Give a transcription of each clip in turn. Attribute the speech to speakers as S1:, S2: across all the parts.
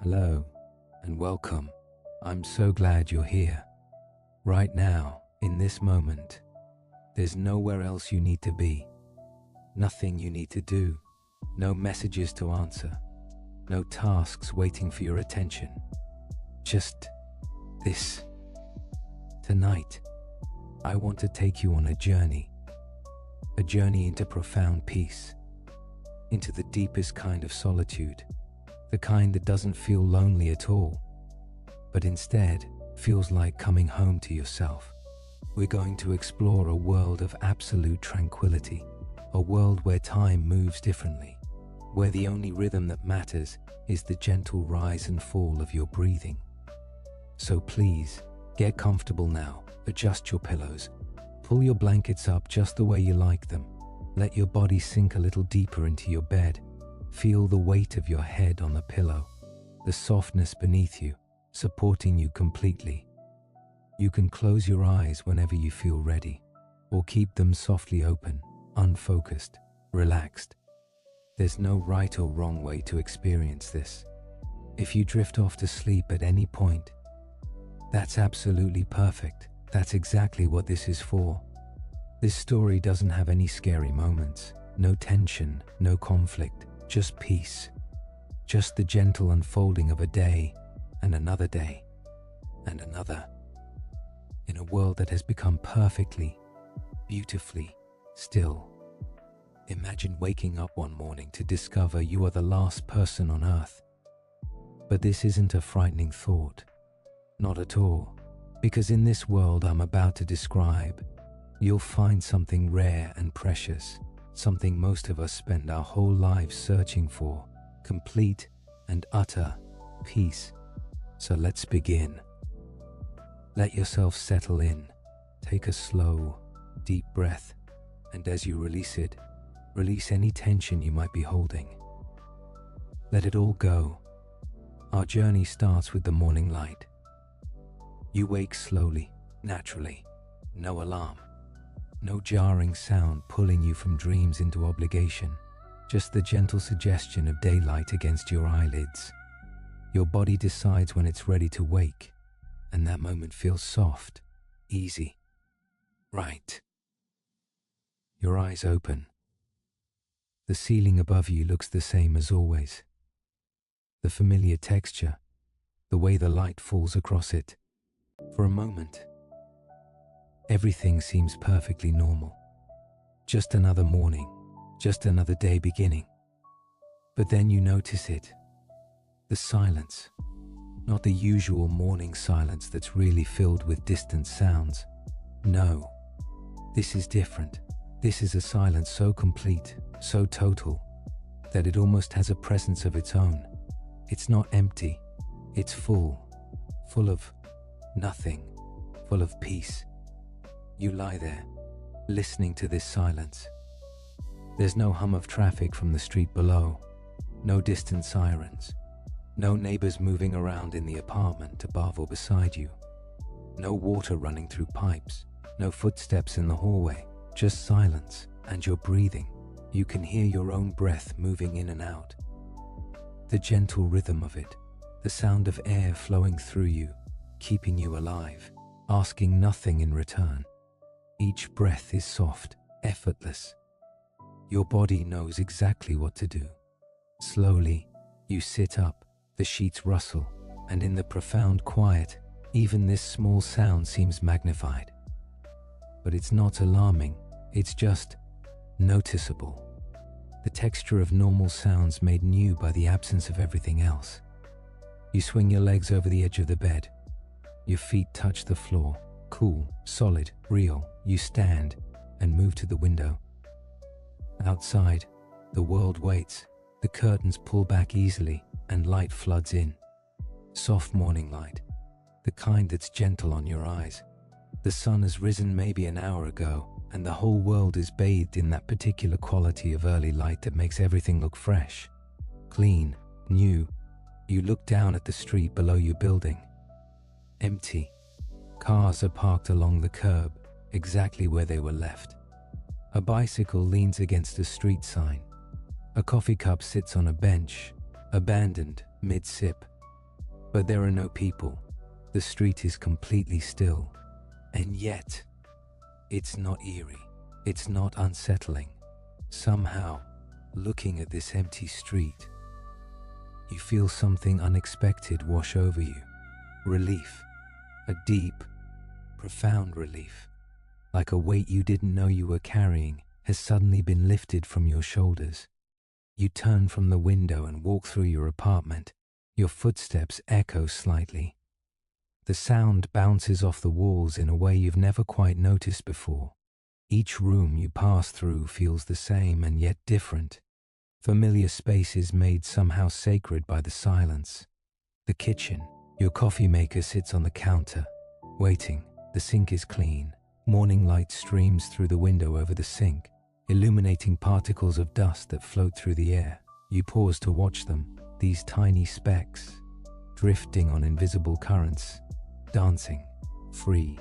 S1: Hello and welcome. I'm so glad you're here. Right now, in this moment, there's nowhere else you need to be. Nothing you need to do. No messages to answer. No tasks waiting for your attention. Just this. Tonight, I want to take you on a journey. A journey into profound peace. Into the deepest kind of solitude. The kind that doesn't feel lonely at all, but instead feels like coming home to yourself. We're going to explore a world of absolute tranquility, a world where time moves differently, where the only rhythm that matters is the gentle rise and fall of your breathing. So please, get comfortable now, adjust your pillows, pull your blankets up just the way you like them, let your body sink a little deeper into your bed. Feel the weight of your head on the pillow, the softness beneath you, supporting you completely. You can close your eyes whenever you feel ready, or keep them softly open, unfocused, relaxed. There's no right or wrong way to experience this. If you drift off to sleep at any point, that's absolutely perfect. That's exactly what this is for. This story doesn't have any scary moments, no tension, no conflict. Just peace, just the gentle unfolding of a day, and another day, and another. In a world that has become perfectly, beautifully still. Imagine waking up one morning to discover you are the last person on earth. But this isn't a frightening thought. Not at all. Because in this world I'm about to describe, you'll find something rare and precious. Something most of us spend our whole lives searching for, complete and utter peace. So let's begin. Let yourself settle in. Take a slow, deep breath, and as you release it, release any tension you might be holding. Let it all go. Our journey starts with the morning light. You wake slowly, naturally, no alarm. No jarring sound pulling you from dreams into obligation, just the gentle suggestion of daylight against your eyelids. Your body decides when it's ready to wake, and that moment feels soft, easy, right. Your eyes open. The ceiling above you looks the same as always. The familiar texture, the way the light falls across it. For a moment, everything seems perfectly normal. Just another morning, just another day beginning. But then you notice it. The silence. Not the usual morning silence that's really filled with distant sounds. No, this is different. This is a silence so complete, so total, that it almost has a presence of its own. It's not empty, it's full of nothing, full of peace. You lie there, listening to this silence. There's no hum of traffic from the street below, no distant sirens, no neighbors moving around in the apartment above or beside you, no water running through pipes, no footsteps in the hallway, just silence and your breathing. You can hear your own breath moving in and out. The gentle rhythm of it, the sound of air flowing through you, keeping you alive, asking nothing in return. Each breath is soft, effortless. Your body knows exactly what to do. Slowly, you sit up, the sheets rustle, and in the profound quiet, even this small sound seems magnified. But it's not alarming, it's just noticeable. The texture of normal sounds made new by the absence of everything else. You swing your legs over the edge of the bed. Your feet touch the floor, cool, solid, real. You stand and move to the window. Outside, the world waits. The curtains pull back easily and light floods in. Soft morning light, the kind that's gentle on your eyes. The sun has risen maybe an hour ago, and the whole world is bathed in that particular quality of early light that makes everything look fresh, clean, new. You look down at the street below your building. Empty. Cars are parked along the curb, exactly where they were left. A bicycle leans against a street sign. A coffee cup sits on a bench, abandoned, mid-sip. But there are no people. The street is completely still. And yet, it's not eerie. It's not unsettling. Somehow, looking at this empty street, you feel something unexpected wash over you. Relief. A deep, profound relief. Like a weight you didn't know you were carrying has suddenly been lifted from your shoulders. You turn from the window and walk through your apartment. Your footsteps echo slightly. The sound bounces off the walls in a way you've never quite noticed before. Each room you pass through feels the same and yet different. Familiar spaces made somehow sacred by the silence. The kitchen. Your coffee maker sits on the counter, waiting. The sink is clean. Morning light streams through the window over the sink, illuminating particles of dust that float through the air. You pause to watch them, these tiny specks, drifting on invisible currents, dancing, free.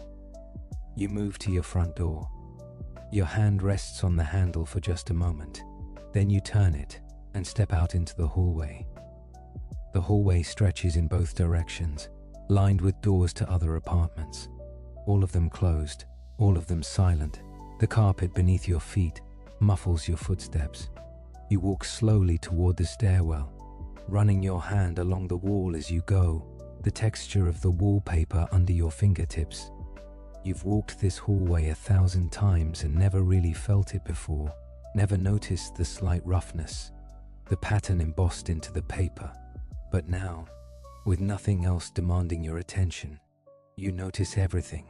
S1: You move to your front door. Your hand rests on the handle for just a moment. Then you turn it and step out into the hallway. The hallway stretches in both directions, lined with doors to other apartments. All of them closed, all of them silent. The carpet beneath your feet muffles your footsteps. You walk slowly toward the stairwell, running your hand along the wall as you go, the texture of the wallpaper under your fingertips. You've walked this hallway 1,000 times and never really felt it before, never noticed the slight roughness, the pattern embossed into the paper. But now, with nothing else demanding your attention, you notice everything.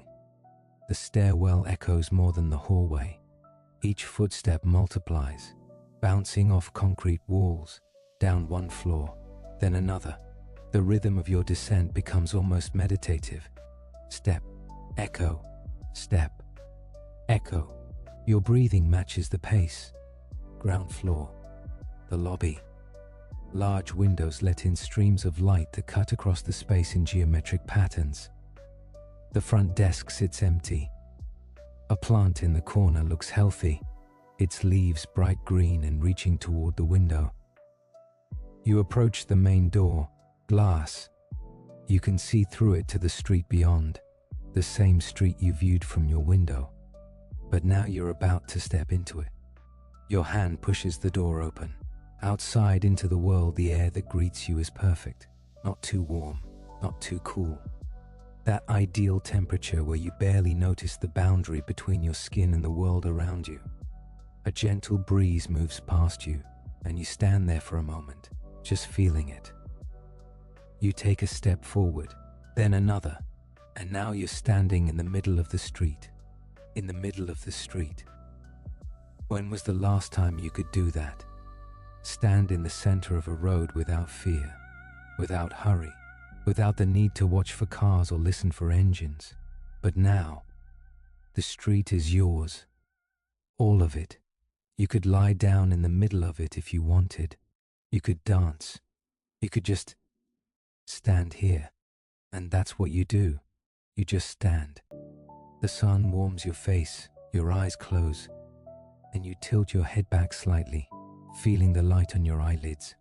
S1: The stairwell echoes more than the hallway. Each footstep multiplies, bouncing off concrete walls, down one floor, then another. The rhythm of your descent becomes almost meditative. Step, echo, step, echo. Your breathing matches the pace. Ground floor, the lobby. Large windows let in streams of light that cut across the space in geometric patterns. The front desk sits empty. A plant in the corner looks healthy, its leaves bright green and reaching toward the window. You approach the main door, glass. You can see through it to the street beyond, the same street you viewed from your window. But now you're about to step into it. Your hand pushes the door open. Outside into the world, the air that greets you is perfect. Not too warm, not too cool. That ideal temperature where you barely notice the boundary between your skin and the world around you. A gentle breeze moves past you, and you stand there for a moment, just feeling it. You take a step forward, then another, and now you're standing in the middle of the street. In the middle of the street. When was the last time you could do that? Stand in the center of a road without fear, without hurry, without the need to watch for cars or listen for engines. But now, the street is yours. All of it. You could lie down in the middle of it if you wanted. You could dance. You could just stand here. And that's what you do. You just stand. The sun warms your face, your eyes close, and you tilt your head back slightly, feeling the light on your eyelids.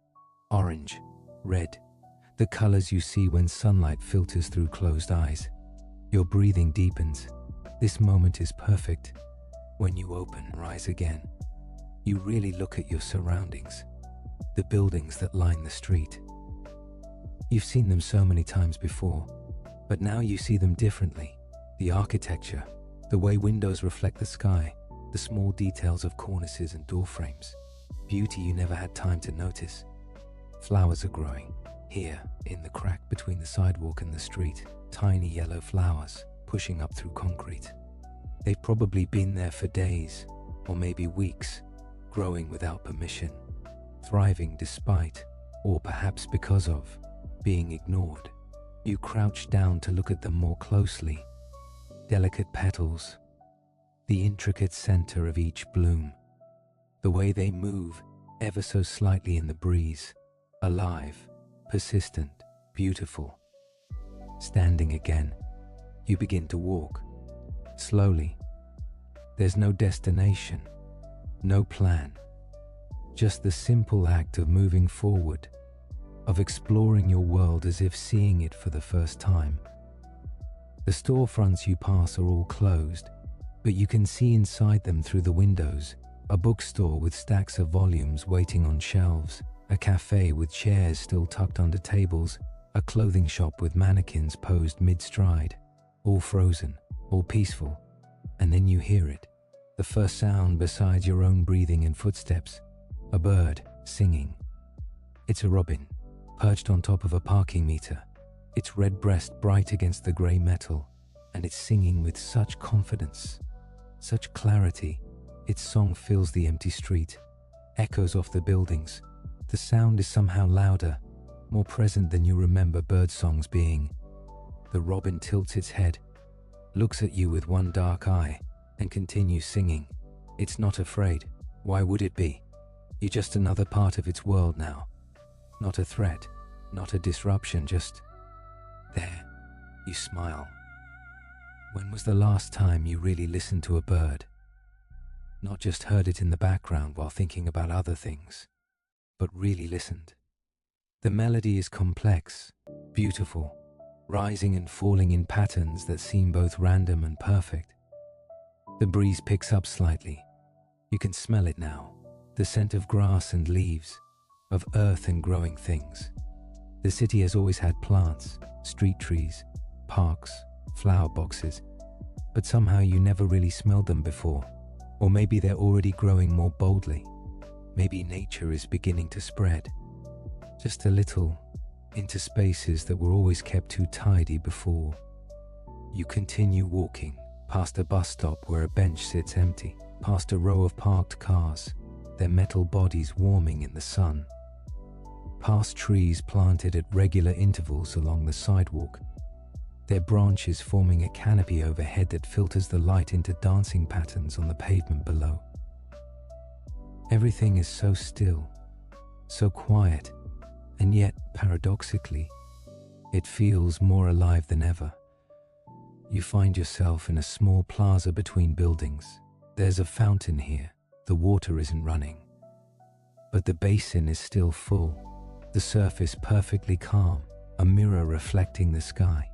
S1: Orange, red, the colors you see when sunlight filters through closed eyes. Your breathing deepens. This moment is perfect. When you open and rise again, you really look at your surroundings, the buildings that line the street. You've seen them so many times before, but now you see them differently. The architecture, the way windows reflect the sky, the small details of cornices and door frames. Beauty you never had time to notice. Flowers are growing. Here, in the crack between the sidewalk and the street, tiny yellow flowers pushing up through concrete. They've probably been there for days, or maybe weeks, growing without permission, thriving despite, or perhaps because of, being ignored. You crouch down to look at them more closely. Delicate petals, the intricate center of each bloom, the way they move ever so slightly in the breeze, alive, persistent, beautiful. Standing again, you begin to walk, slowly. There's no destination, no plan, just the simple act of moving forward, of exploring your world as if seeing it for the first time. The storefronts you pass are all closed, but you can see inside them through the windows. A bookstore with stacks of volumes waiting on shelves, a cafe with chairs still tucked under tables, a clothing shop with mannequins posed mid-stride, all frozen, all peaceful. And then you hear it, the first sound besides your own breathing and footsteps, a bird singing. It's a robin, perched on top of a parking meter, its red breast bright against the grey metal, and it's singing with such confidence, such clarity. Its song fills the empty street, echoes off the buildings. The sound is somehow louder, more present than you remember bird songs being. The robin tilts its head, looks at you with one dark eye, and continues singing. It's not afraid. Why would it be? You're just another part of its world now. Not a threat, not a disruption, just there. You smile. When was the last time you really listened to a bird? Not just heard it in the background while thinking about other things, but really listened. The melody is complex, beautiful, rising and falling in patterns that seem both random and perfect. The breeze picks up slightly. You can smell it now, the scent of grass and leaves, of earth and growing things. The city has always had plants, street trees, parks, flower boxes, but somehow you never really smelled them before. Or maybe they're already growing more boldly. Maybe nature is beginning to spread, just a little, into spaces that were always kept too tidy before. You continue walking, past a bus stop where a bench sits empty, past a row of parked cars, their metal bodies warming in the sun, past trees planted at regular intervals along the sidewalk, their branches forming a canopy overhead that filters the light into dancing patterns on the pavement below. Everything is so still, so quiet, and yet, paradoxically, it feels more alive than ever. You find yourself in a small plaza between buildings. There's a fountain here. The water isn't running, but the basin is still full, the surface perfectly calm, a mirror reflecting the sky.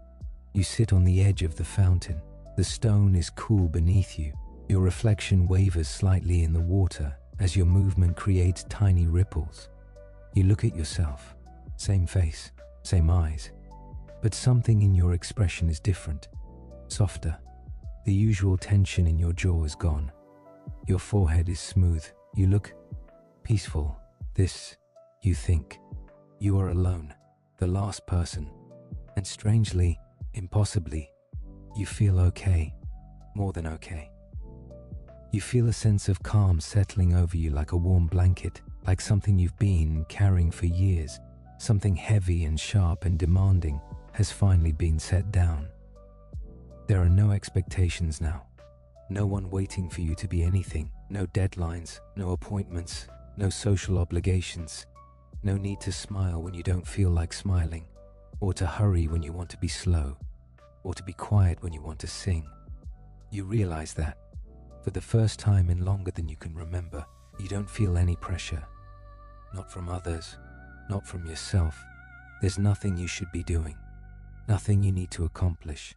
S1: You sit on the edge of the fountain. The stone is cool beneath you. Your reflection wavers slightly in the water as your movement creates tiny ripples. You look at yourself, same face, same eyes, but something in your expression is different, softer. The usual tension in your jaw is gone. Your forehead is smooth. You look peaceful. This, you think. You are alone, the last person, and strangely, impossibly, you feel okay, more than okay. You feel a sense of calm settling over you like a warm blanket, like something you've been carrying for years. Something heavy and sharp and demanding has finally been set down. There are no expectations now, no one waiting for you to be anything, no deadlines, no appointments, no social obligations, no need to smile when you don't feel like smiling, or to hurry when you want to be slow, or to be quiet when you want to sing. You realize that, for the first time in longer than you can remember, you don't feel any pressure. Not from others, not from yourself. There's nothing you should be doing, nothing you need to accomplish,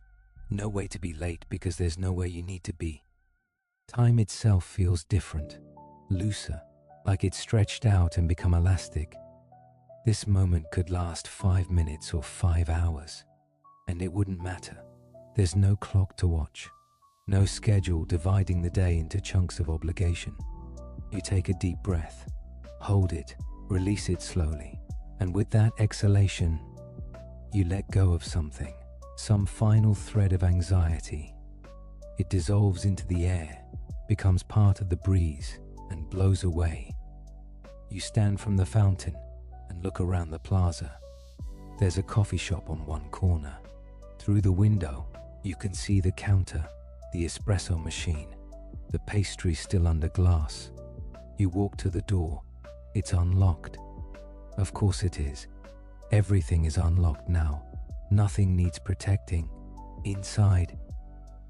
S1: no way to be late because there's nowhere you need to be. Time itself feels different, looser, like it's stretched out and become elastic. This moment could last 5 minutes or 5 hours, and it wouldn't matter. There's no clock to watch, no schedule dividing the day into chunks of obligation. You take a deep breath, hold it, release it slowly, and with that exhalation, you let go of something, some final thread of anxiety. It dissolves into the air, becomes part of the breeze, and blows away. You stand from the fountain and look around the plaza. There's a coffee shop on one corner. Through the window, you can see the counter, the espresso machine, the pastry still under glass. You walk to the door. It's unlocked. Of course it is. Everything is unlocked now. Nothing needs protecting. Inside,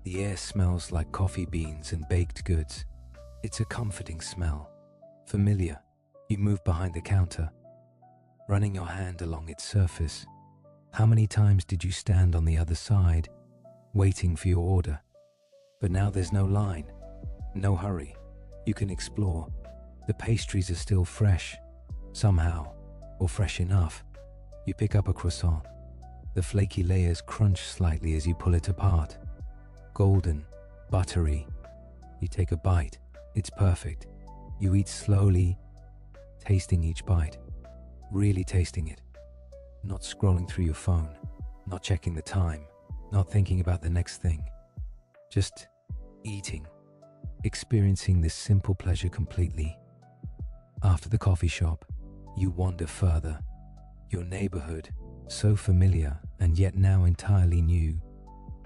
S1: the air smells like coffee beans and baked goods. It's a comforting smell. Familiar. You move behind the counter. running your hand along its surface. How many times did you stand on the other side, waiting for your order? But now there's no line, no hurry. You can explore. The pastries are still fresh, somehow, or fresh enough. You pick up a croissant. The flaky layers crunch slightly as you pull it apart. Golden, buttery. You take a bite. It's perfect. You eat slowly, tasting each bite. Really tasting it. Not scrolling through your phone. Not checking the time. Not thinking about the next thing. Just eating. Experiencing this simple pleasure completely. After the coffee shop, you wander further. Your neighborhood, so familiar and yet now entirely new,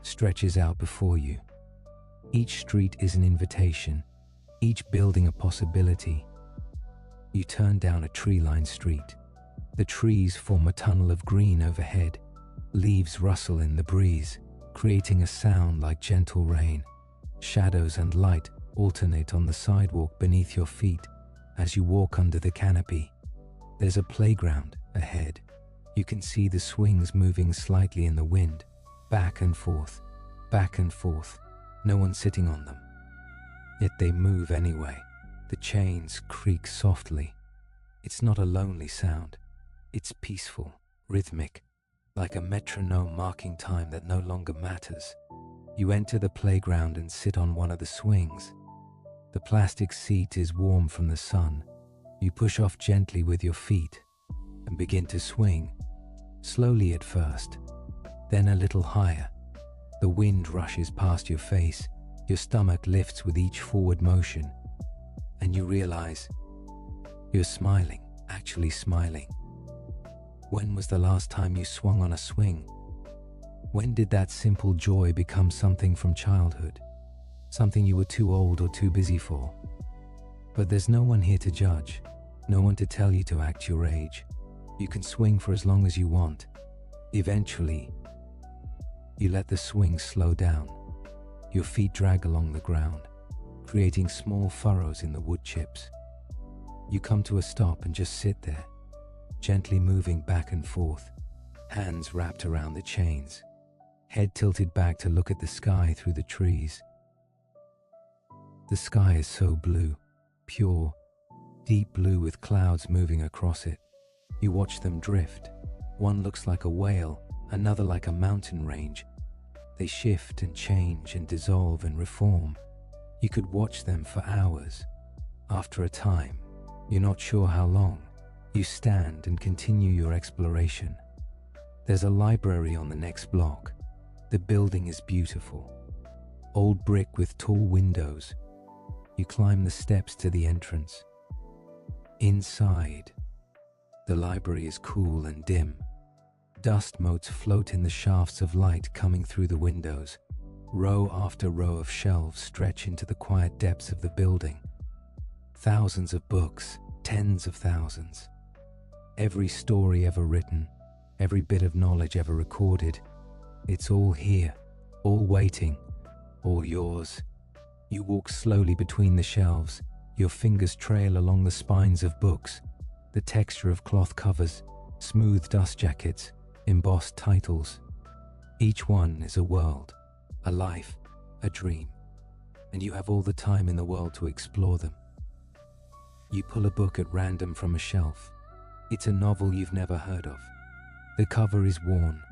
S1: stretches out before you. Each street is an invitation, each building a possibility. You turn down a tree-lined street. The trees form a tunnel of green overhead. Leaves rustle in the breeze, creating a sound like gentle rain. Shadows and light alternate on the sidewalk beneath your feet as you walk under the canopy. There's a playground ahead. You can see the swings moving slightly in the wind, back and forth, back and forth. No one sitting on them. Yet they move anyway. The chains creak softly. It's not a lonely sound. It's peaceful, rhythmic, like a metronome marking time that no longer matters. You enter the playground and sit on one of the swings. The plastic seat is warm from the sun. You push off gently with your feet and begin to swing, slowly at first, then a little higher. The wind rushes past your face, your stomach lifts with each forward motion, and you realize you're smiling, actually smiling. When was the last time you swung on a swing? When did that simple joy become something from childhood? Something you were too old or too busy for? But there's no one here to judge, no one to tell you to act your age. You can swing for as long as you want. Eventually, you let the swing slow down. Your feet drag along the ground, creating small furrows in the wood chips. You come to a stop and just sit there, gently moving back and forth, hands wrapped around the chains, head tilted back to look at the sky through the trees. The sky is so blue, pure, deep blue with clouds moving across it. You watch them drift. One looks like a whale, another like a mountain range. They shift and change and dissolve and reform. You could watch them for hours. After a time, you're not sure how long, you stand and continue your exploration. There's a library on the next block. The building is beautiful. Old brick with tall windows. You climb the steps to the entrance. Inside, the library is cool and dim. Dust motes float in the shafts of light coming through the windows. Row after row of shelves stretch into the quiet depths of the building. Thousands of books, tens of thousands. Every story ever written, every bit of knowledge ever recorded, it's all here, all waiting, all yours. You walk slowly between the shelves. Your fingers trail along the spines of books, the texture of cloth covers, smooth dust jackets, embossed titles. Each one is a world, a life, a dream, and you have all the time in the world to explore them. You pull a book at random from a shelf. It's a novel you've never heard of. The cover is worn.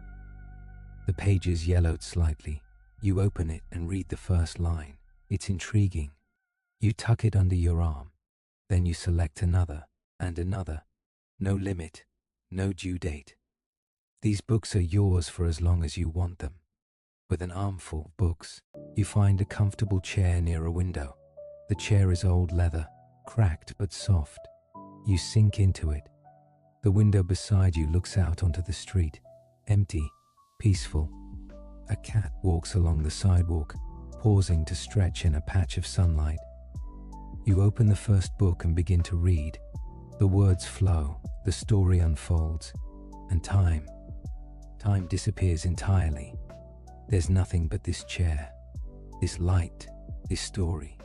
S1: The pages yellowed slightly. You open it and read the first line. It's intriguing. You tuck it under your arm. Then you select another and another. No limit, no due date. These books are yours for as long as you want them. With an armful of books, you find a comfortable chair near a window. The chair is old leather, cracked but soft. You sink into it. The window beside you looks out onto the street, empty, peaceful. A cat walks along the sidewalk, pausing to stretch in a patch of sunlight. You open the first book and begin to read. The words flow, the story unfolds, and time disappears entirely. There's nothing but this chair, this light, this story.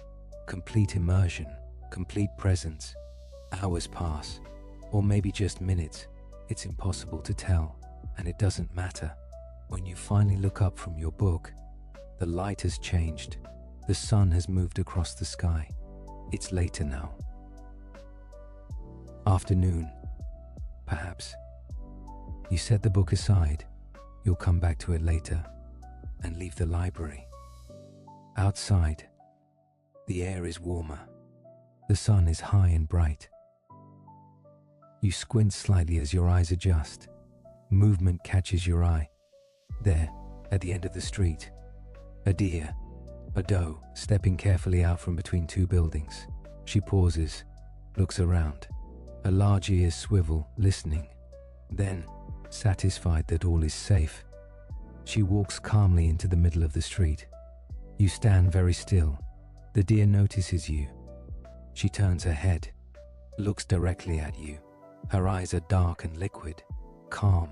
S1: Complete immersion, complete presence. Hours pass, or maybe just minutes. It's impossible to tell, and it doesn't matter. When you finally look up from your book, the light has changed. The sun has moved across the sky. It's later now. Afternoon, perhaps. You set the book aside. You'll come back to it later and leave the library. Outside, the air is warmer. The sun is high and bright. You squint slightly as your eyes adjust. Movement catches your eye. There, at the end of the street, a deer, a doe, stepping carefully out from between two buildings. She pauses, looks around. Her large ears swivel, listening. Then, satisfied that all is safe, she walks calmly into the middle of the street. You stand very still. The deer notices you. She turns her head, looks directly at you. Her eyes are dark and liquid, calm.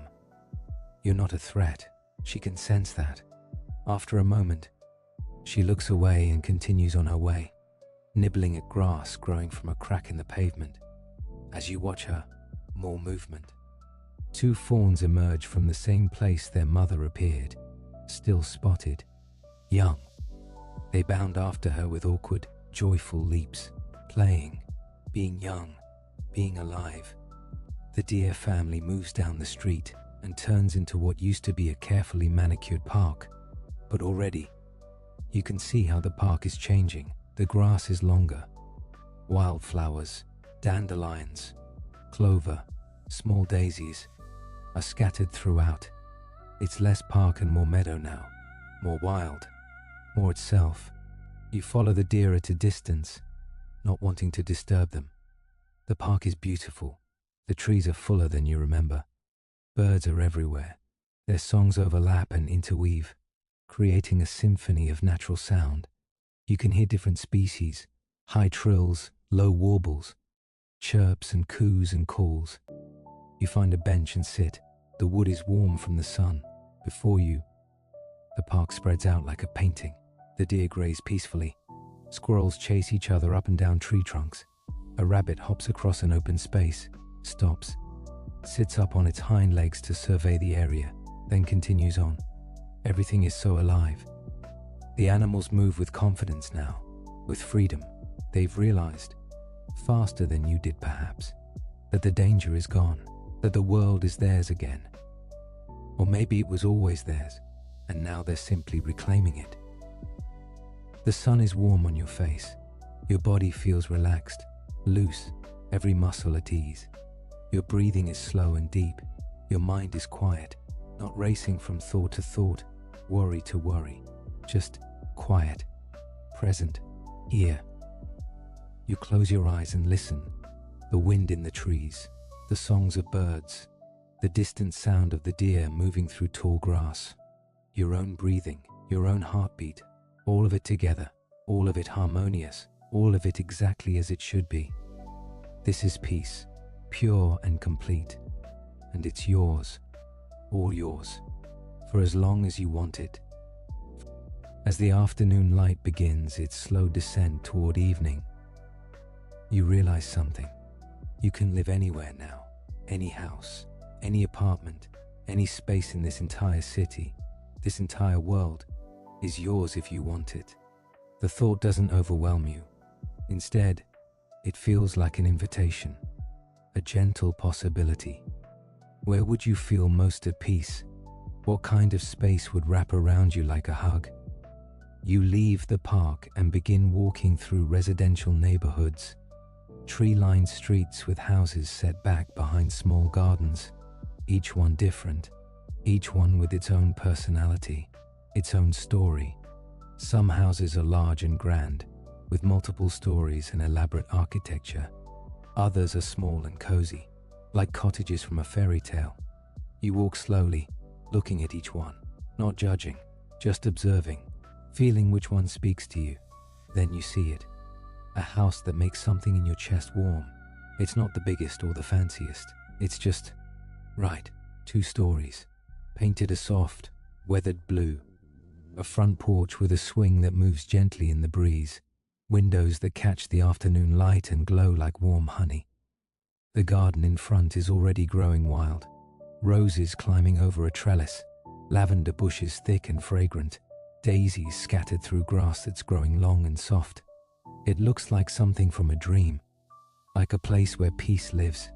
S1: You're not a threat. She can sense that. After a moment, she looks away and continues on her way, nibbling at grass growing from a crack in the pavement. As you watch her, more movement. Two fawns emerge from the same place their mother appeared, still spotted, young. They bound after her with awkward, joyful leaps, playing, being young, being alive. The deer family moves down the street and turns into what used to be a carefully manicured park. But already, you can see how the park is changing. The grass is longer. Wildflowers, dandelions, clover, small daisies are scattered throughout. It's less park and more meadow now, more wild, more itself. You follow the deer at a distance, not wanting to disturb them. The park is beautiful. The trees are fuller than you remember. Birds are everywhere. Their songs overlap and interweave, creating a symphony of natural sound. You can hear different species, high trills, low warbles, chirps and coos and calls. You find a bench and sit. The wood is warm from the sun. Before you, the park spreads out like a painting. The deer graze peacefully. Squirrels chase each other up and down tree trunks. A rabbit hops across an open space, stops, sits up on its hind legs to survey the area, then continues on. Everything is so alive. The animals move with confidence now, with freedom. They've realized, faster than you did perhaps, that the danger is gone, that the world is theirs again. Or maybe it was always theirs, and now they're simply reclaiming it. The sun is warm on your face. Your body feels relaxed, loose, every muscle at ease. Your breathing is slow and deep. Your mind is quiet, not racing from thought to thought, worry to worry, just quiet, present, here. You close your eyes and listen. The wind in the trees, the songs of birds, the distant sound of the deer moving through tall grass, your own breathing, your own heartbeat, all of it together, all of it harmonious, all of it exactly as it should be. This is peace, pure and complete, and it's yours, all yours, for as long as you want it. As the afternoon light begins its slow descent toward evening, you realize something. You can live anywhere now, any house, any apartment, any space in this entire city, this entire world is yours if you want it. The thought doesn't overwhelm you. Instead, it feels like an invitation, a gentle possibility. Where would you feel most at peace? What kind of space would wrap around you like a hug? You leave the park and begin walking through residential neighborhoods, tree-lined streets with houses set back behind small gardens, each one different, each one with its own personality, its own story. Some houses are large and grand, with multiple stories and elaborate architecture. Others are small and cozy, like cottages from a fairy tale. You walk slowly, looking at each one, not judging, just observing, feeling which one speaks to you. Then you see it. A house that makes something in your chest warm. It's not the biggest or the fanciest. It's just right. 2 stories, painted a soft, weathered blue. A front porch with a swing that moves gently in the breeze. Windows that catch the afternoon light and glow like warm honey. The garden in front is already growing wild. Roses climbing over a trellis, lavender bushes thick and fragrant, daisies scattered through grass that's growing long and soft. It looks like something from a dream, like a place where peace lives.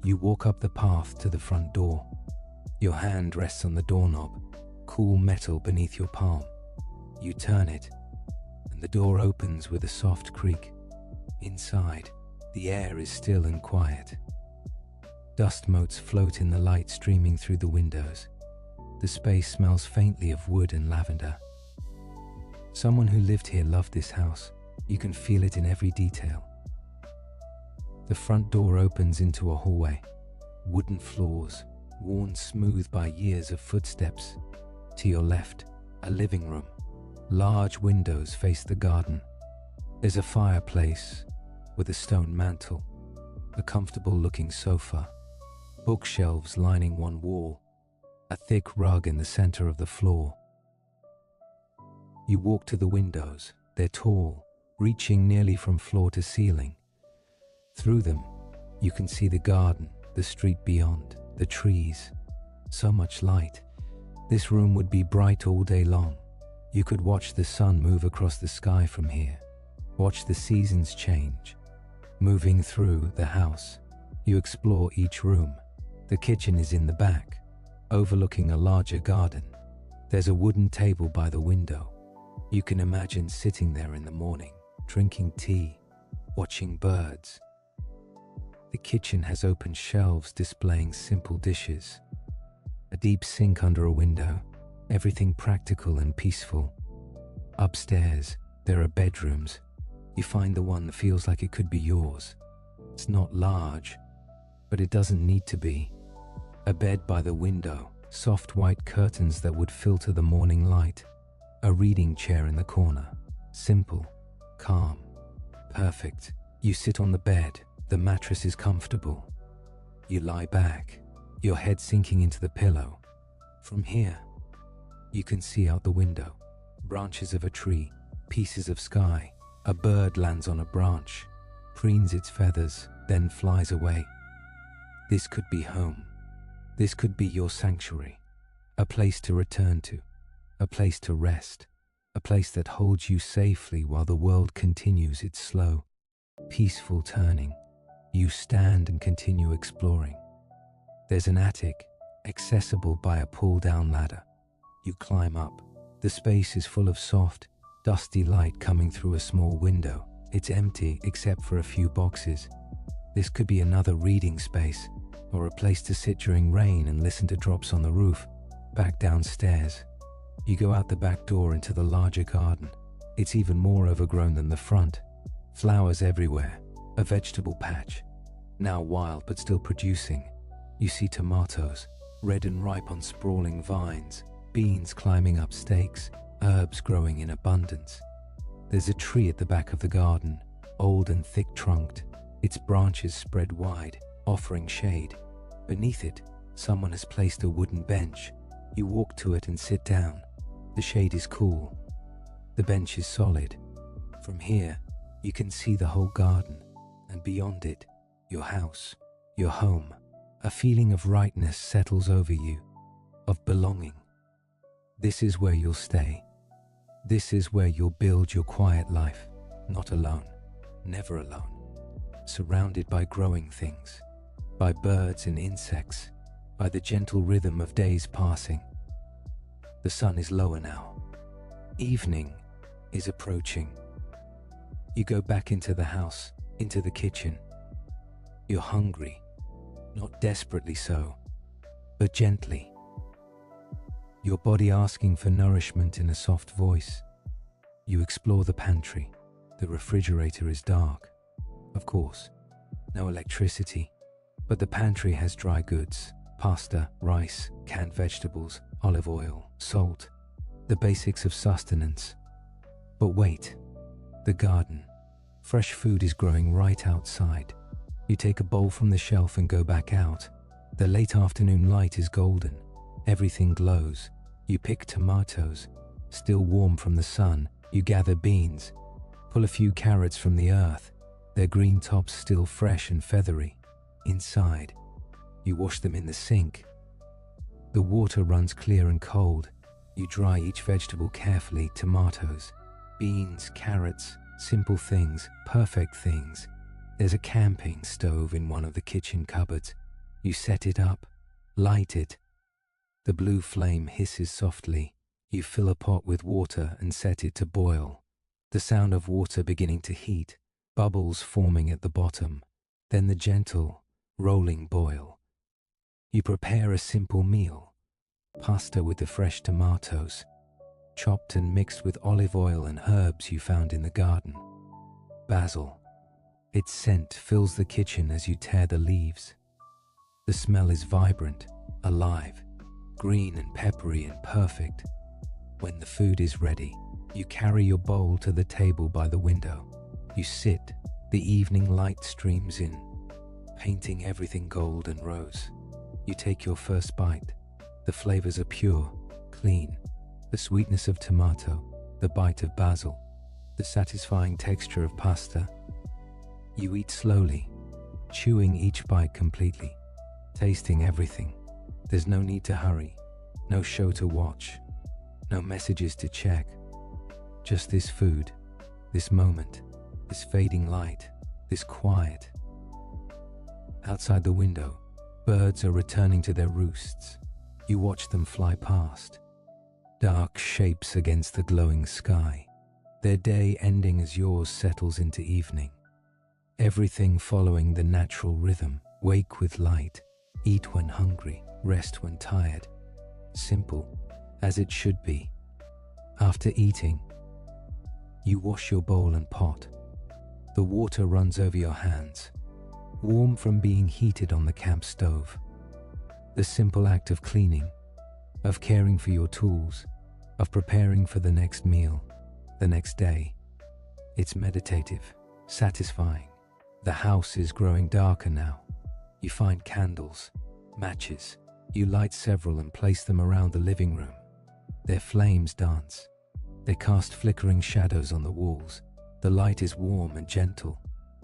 S1: You walk up the path to the front door. Your hand rests on the doorknob, cool metal beneath your palm. You turn it, and the door opens with a soft creak. Inside, the air is still and quiet. Dust motes float in the light streaming through the windows. The space smells faintly of wood and lavender. Someone who lived here loved this house. You can feel it in every detail. The front door opens into a hallway. Wooden floors, worn smooth by years of footsteps. To your left, a living room. Large windows face the garden. There's a fireplace with a stone mantel, a comfortable-looking sofa, bookshelves lining one wall, a thick rug in the center of the floor. You walk to the windows. They're tall, reaching nearly from floor to ceiling. Through them, you can see the garden, the street beyond, the trees. So much light. This room would be bright all day long. You could watch the sun move across the sky from here. Watch the seasons change. Moving through the house, you explore each room. The kitchen is in the back, overlooking a larger garden. There's a wooden table by the window. You can imagine sitting there in the morning, drinking tea, watching birds. The kitchen has open shelves displaying simple dishes. A deep sink under a window, everything practical and peaceful. Upstairs, there are bedrooms. You find the one that feels like it could be yours. It's not large, but it doesn't need to be. A bed by the window, soft white curtains that would filter the morning light. A reading chair in the corner, simple, calm, perfect. You sit on the bed, the mattress is comfortable. You lie back, your head sinking into the pillow. From here, you can see out the window, branches of a tree, pieces of sky. A bird lands on a branch, preens its feathers, then flies away. This could be home. This could be your sanctuary, a place to return to, a place to rest, a place that holds you safely while the world continues its slow, peaceful turning. You stand and continue exploring. There's an attic, accessible by a pull-down ladder. You climb up. The space is full of soft, dusty light coming through a small window. It's empty except for a few boxes. This could be another reading space, or a place to sit during rain and listen to drops on the roof. Back downstairs, you go out the back door into the larger garden. It's even more overgrown than the front. Flowers everywhere, a vegetable patch, now wild but still producing. You see tomatoes, red and ripe on sprawling vines, beans climbing up stakes, herbs growing in abundance. There's a tree at the back of the garden, old and thick-trunked, its branches spread wide, offering shade. Beneath it, someone has placed a wooden bench. You walk to it and sit down. The shade is cool. The bench is solid. From here, you can see the whole garden, and beyond it, your house, your home. A feeling of rightness settles over you, of belonging. This is where you'll stay. This is where you'll build your quiet life, not alone, never alone. Surrounded by growing things, by birds and insects, by the gentle rhythm of days passing. The sun is lower now. Evening is approaching. You go back into the house, into the kitchen. You're hungry, not desperately so, but gently. Your body asking for nourishment in a soft voice. You explore the pantry. The refrigerator is dark. Of course, no electricity, but the pantry has dry goods, pasta, rice, canned vegetables, olive oil, salt, the basics of sustenance. But wait, the garden. Fresh food is growing right outside. You take a bowl from the shelf and go back out. The late afternoon light is golden. Everything glows. You pick tomatoes, still warm from the sun. You gather beans, pull a few carrots from the earth, their green tops still fresh and feathery. Inside, you wash them in the sink. The water runs clear and cold. You dry each vegetable carefully, tomatoes, beans, carrots, simple things, perfect things. There's a camping stove in one of the kitchen cupboards. You set it up, light it. The blue flame hisses softly. You fill a pot with water and set it to boil. The sound of water beginning to heat, bubbles forming at the bottom, then the gentle, rolling boil. You prepare a simple meal, pasta with the fresh tomatoes, chopped and mixed with olive oil and herbs you found in the garden. Basil. Its scent fills the kitchen as you tear the leaves. The smell is vibrant, alive, green and peppery and perfect. When the food is ready, you carry your bowl to the table by the window. You sit, the evening light streams in, painting everything gold and rose. You take your first bite. The flavors are pure, clean. The sweetness of tomato, the bite of basil, the satisfying texture of pasta. You eat slowly, chewing each bite completely, tasting everything. There's no need to hurry, no show to watch, no messages to check. Just this food, this moment, this fading light, this quiet. Outside the window, birds are returning to their roosts. You watch them fly past, dark shapes against the glowing sky, their day ending as yours settles into evening. Everything following the natural rhythm. Wake with light, eat when hungry, rest when tired. Simple, as it should be. After eating, you wash your bowl and pot. The water runs over your hands, warm from being heated on the camp stove. The simple act of cleaning, of caring for your tools, of preparing for the next meal, the next day. It's meditative, satisfying. The house is growing darker now. You find candles, matches. You light several and place them around the living room. Their flames dance. They cast flickering shadows on the walls. The light is warm and gentle,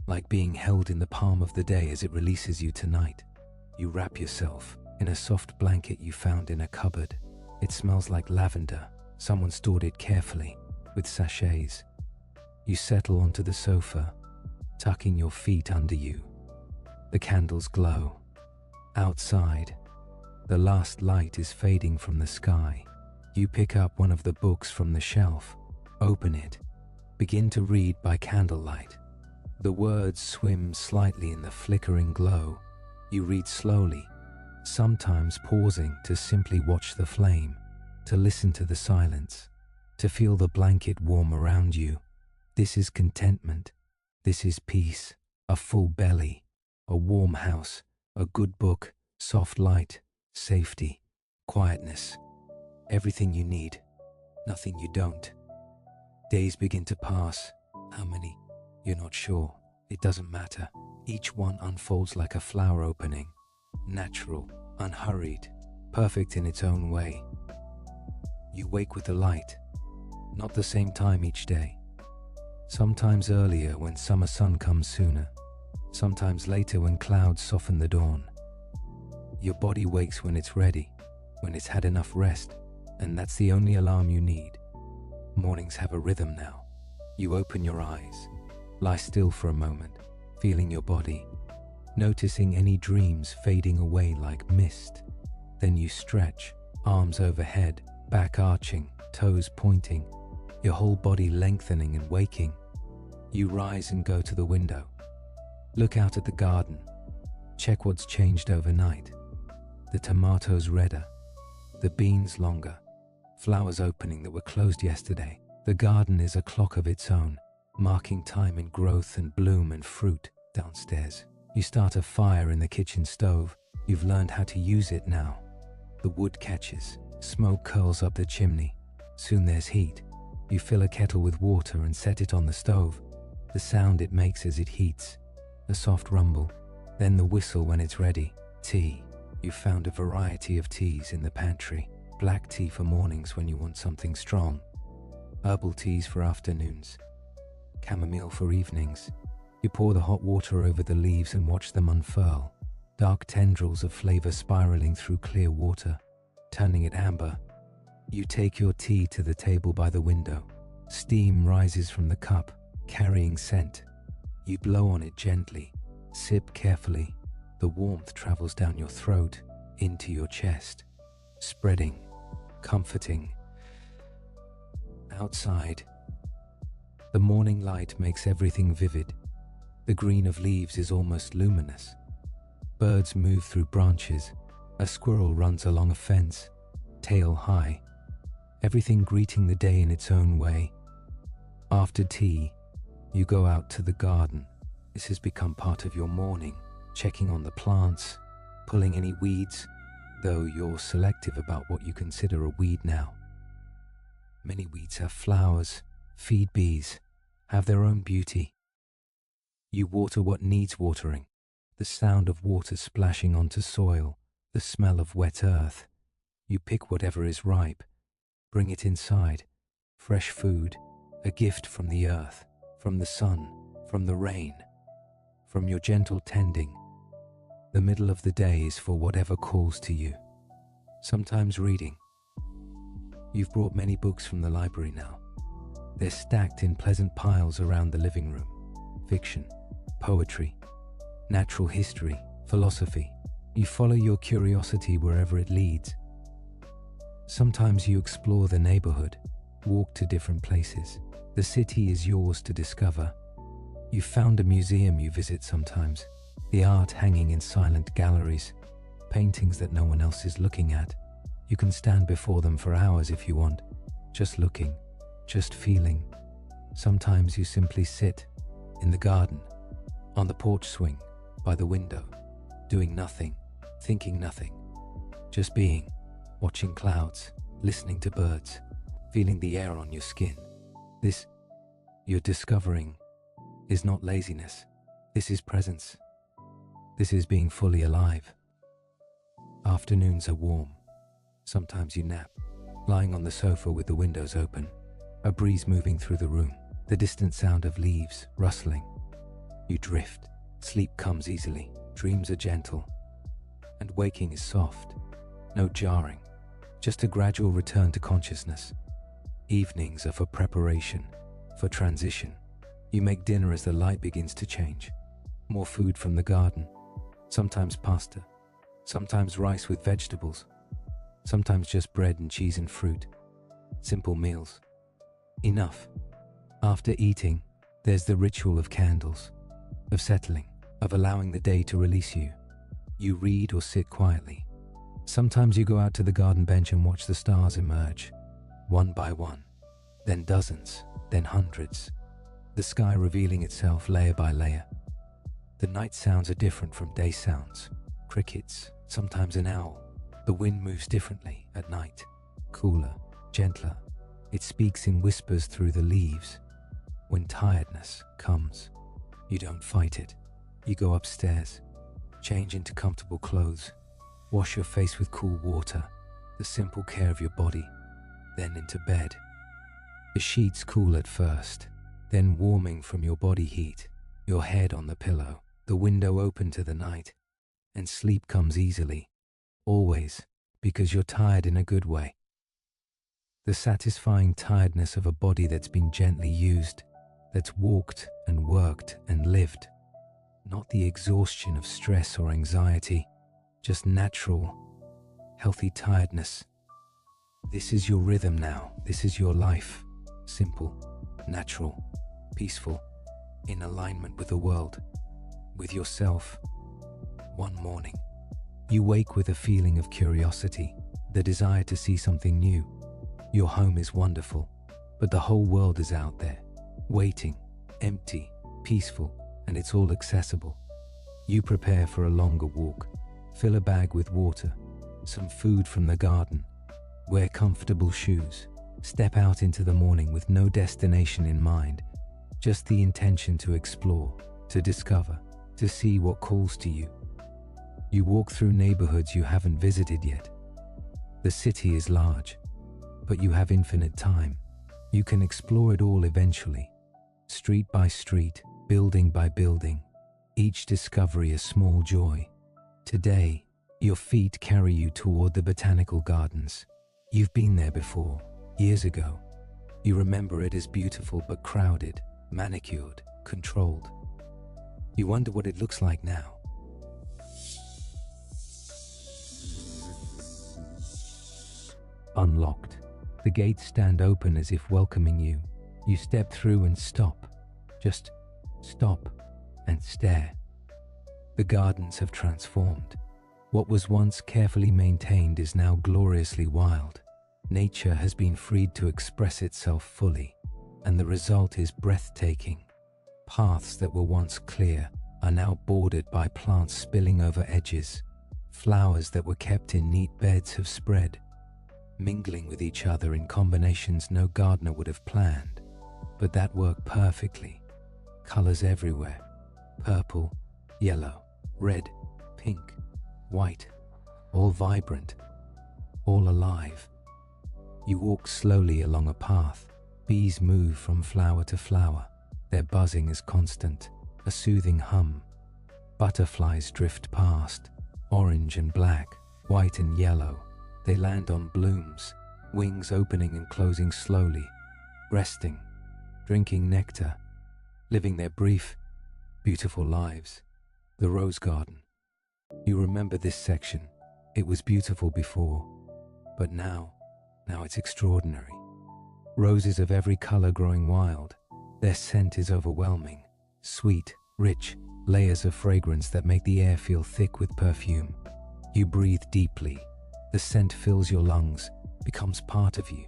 S1: like being held in the palm of the day as it releases you tonight. You wrap yourself in a soft blanket you found in a cupboard. It smells like lavender. Someone stored it carefully, with sachets. You settle onto the sofa, tucking your feet under you. The candles glow. Outside, the last light is fading from the sky. You pick up one of the books from the shelf, open it, begin to read by candlelight. The words swim slightly in the flickering glow. You read slowly, sometimes pausing to simply watch the flame, to listen to the silence, to feel the blanket warm around you. This is contentment. This is peace, a full belly, a warm house, a good book, soft light, safety, quietness. Everything you need, nothing you don't. Days begin to pass. How many? You're not sure. It doesn't matter. Each one unfolds like a flower opening, natural, unhurried, perfect in its own way. You wake with the light, not the same time each day. Sometimes earlier when summer sun comes sooner, sometimes later when clouds soften the dawn. Your body wakes when it's ready, when it's had enough rest, and that's the only alarm you need. Mornings have a rhythm now. You open your eyes, lie still for a moment, feeling your body, noticing any dreams fading away like mist. Then you stretch, arms overhead, back arching, toes pointing, your whole body lengthening and waking. You rise and go to the window. Look out at the garden. Check what's changed overnight. The tomatoes redder, the beans longer, flowers opening that were closed yesterday. The garden is a clock of its own, marking time in growth and bloom and fruit. Downstairs, you start a fire in the kitchen stove. You've learned how to use it now. The wood catches, smoke curls up the chimney. Soon there's heat. You fill a kettle with water and set it on the stove. The sound it makes as it heats, a soft rumble, then the whistle when it's ready. Tea. You've found a variety of teas in the pantry. Black tea for mornings when you want something strong. Herbal teas for afternoons. Chamomile for evenings. You pour the hot water over the leaves and watch them unfurl. dark tendrils of flavor spiraling through clear water, turning it amber. You take your tea to the table by the window. Steam rises from the cup, carrying scent. You blow on it gently, sip carefully. The warmth travels down your throat, into your chest, spreading, comforting. Outside, the morning light makes everything vivid. The green of leaves is almost luminous. Birds move through branches. A squirrel runs along a fence, tail high. Everything greeting the day in its own way. After tea, you go out to the garden. This has become part of your morning, checking on the plants, pulling any weeds, though you're selective about what you consider a weed now. Many weeds have flowers, feed bees, have their own beauty. You water what needs watering, the sound of water splashing onto soil, the smell of wet earth. You pick whatever is ripe, bring it inside, fresh food, a gift from the earth, from the sun, from the rain, from your gentle tending. The middle of the day is for whatever calls to you. Sometimes reading. You've brought many books from the library now. They're stacked in pleasant piles around the living room. Fiction, poetry, natural history, philosophy. You follow your curiosity wherever it leads. Sometimes you explore the neighborhood, walk to different places. The city is yours to discover. You found a museum you visit sometimes, the art hanging in silent galleries, paintings that no one else is looking at. You can stand before them for hours if you want, just looking, just feeling. Sometimes you simply sit in the garden, on the porch swing, by the window, doing nothing, thinking nothing, just being, watching clouds, listening to birds, feeling the air on your skin. This, you're discovering, is not laziness. This is presence. This is being fully alive. Afternoons are warm. Sometimes you nap, lying on the sofa with the windows open, a breeze moving through the room, the distant sound of leaves rustling. You drift. Sleep comes easily. Dreams are gentle. And waking is soft. No jarring. Just a gradual return to consciousness. Evenings are for preparation, for transition. You make dinner as the light begins to change. More food from the garden. Sometimes pasta. Sometimes rice with vegetables. Sometimes just bread and cheese and fruit. Simple meals. Enough. After eating, there's the ritual of candles, of settling, of allowing the day to release you. You read or sit quietly. Sometimes you go out to the garden bench and watch the stars emerge, one by one, then dozens, then hundreds, the sky revealing itself layer by layer. The night sounds are different from day sounds. Crickets, sometimes an owl. The wind moves differently at night, cooler, gentler. It speaks in whispers through the leaves. When tiredness comes, you don't fight it. You go upstairs, change into comfortable clothes, wash your face with cool water, the simple care of your body, then into bed. The sheets cool at first, then warming from your body heat, your head on the pillow, the window open to the night, and sleep comes easily, always, because you're tired in a good way. The satisfying tiredness of a body that's been gently used, that's walked and worked and lived. Not the exhaustion of stress or anxiety, just natural, healthy tiredness. This is your rhythm now. This is your life. Simple, natural, peaceful, in alignment with the world, with yourself. One morning, you wake with a feeling of curiosity, the desire to see something new. Your home is wonderful, but the whole world is out there, waiting, empty, peaceful, and it's all accessible. You prepare for a longer walk, fill a bag with water, some food from the garden, wear comfortable shoes, step out into the morning with no destination in mind, just the intention to explore, to discover, to see what calls to you. You walk through neighborhoods you haven't visited yet. The city is large, but you have infinite time. You can explore it all eventually, street by street, building by building, each discovery a small joy. Today, your feet carry you toward the botanical gardens. You've been there before, years ago. You remember it as beautiful but crowded, manicured, controlled. You wonder what it looks like now. Unlocked. The gates stand open as if welcoming you. You step through and stop. Just stop and stare. The gardens have transformed. What was once carefully maintained is now gloriously wild. Nature has been freed to express itself fully, and the result is breathtaking. Paths that were once clear are now bordered by plants spilling over edges. Flowers that were kept in neat beds have spread, mingling with each other in combinations no gardener would have planned, but that work perfectly. Colors everywhere: purple, yellow, red, pink, white, all vibrant, all alive. You walk slowly along a path. Bees move from flower to flower. Their buzzing is constant, a soothing hum. Butterflies drift past, orange and black, white and yellow. They land on blooms, wings opening and closing slowly, resting, drinking nectar, living their brief, beautiful lives. The rose garden. You remember this section. It was beautiful before, but now it's extraordinary. Roses of every color growing wild. Their scent is overwhelming, sweet, rich, layers of fragrance that make the air feel thick with perfume. You breathe deeply. The scent fills your lungs, becomes part of you.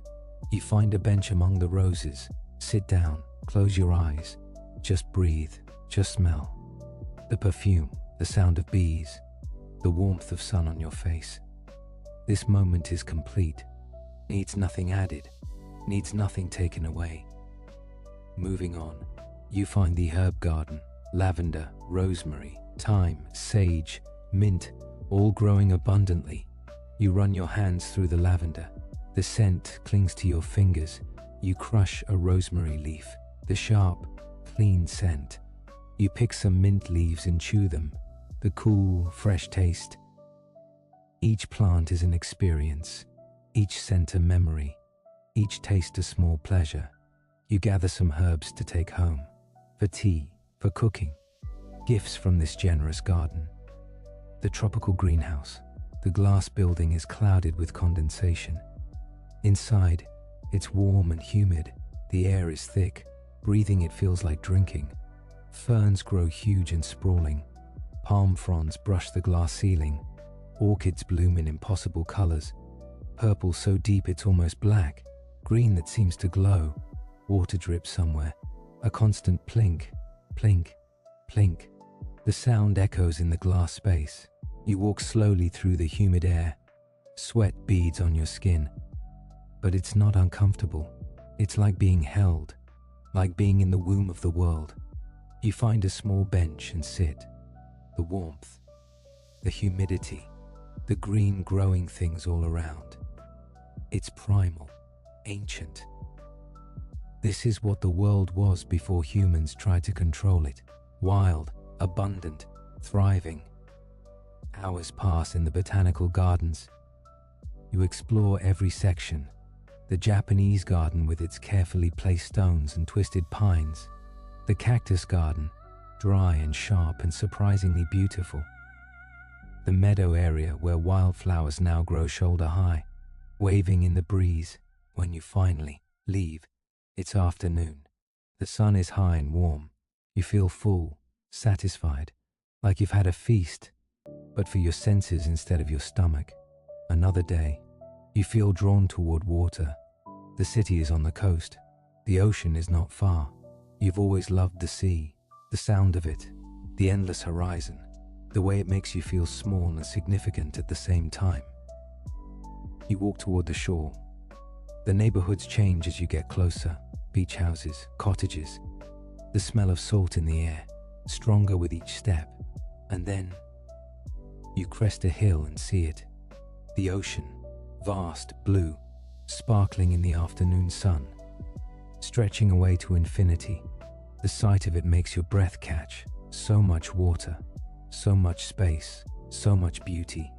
S1: You find a bench among the roses. Sit down, close your eyes. Just breathe, just smell. The perfume, the sound of bees, the warmth of sun on your face. This moment is complete. Needs nothing added, needs nothing taken away. Moving on, you find the herb garden. Lavender, rosemary, thyme, sage, mint, all growing abundantly. You run your hands through the lavender. The scent clings to your fingers. You crush a rosemary leaf. The sharp, clean scent. You pick some mint leaves and chew them. The cool, fresh taste. Each plant is an experience. Each scent a memory. Each taste a small pleasure. You gather some herbs to take home. For tea, for cooking. Gifts from this generous garden. The tropical greenhouse. The glass building is clouded with condensation. Inside, it's warm and humid. The air is thick. Breathing it feels like drinking. Ferns grow huge and sprawling. Palm fronds brush the glass ceiling. Orchids bloom in impossible colors. Purple so deep it's almost black. Green that seems to glow. Water drips somewhere. A constant plink, plink, plink. The sound echoes in the glass space. You walk slowly through the humid air. Sweat beads on your skin. But it's not uncomfortable. It's like being held, like being in the womb of the world. You find a small bench and sit. The warmth, the humidity, the green growing things all around. It's primal, ancient. This is what the world was before humans tried to control it. Wild, abundant, thriving. Hours pass in the botanical gardens. You explore every section. The Japanese garden with its carefully placed stones and twisted pines. The cactus garden, dry and sharp and surprisingly beautiful. The meadow area where wildflowers now grow shoulder high, waving in the breeze. When you finally leave, it's afternoon. The sun is high and warm. You feel full, satisfied, like you've had a feast, but for your senses instead of your stomach. Another day. You feel drawn toward water. The city is on the coast. The ocean is not far. You've always loved the sea, the sound of it, the endless horizon, the way it makes you feel small and significant at the same time. You walk toward the shore. The neighborhoods change as you get closer. Beach houses, cottages. The smell of salt in the air, stronger with each step. And then you crest a hill and see it. The ocean, vast, blue, sparkling in the afternoon sun, stretching away to infinity. The sight of it makes your breath catch. So much water, so much space, So much beauty.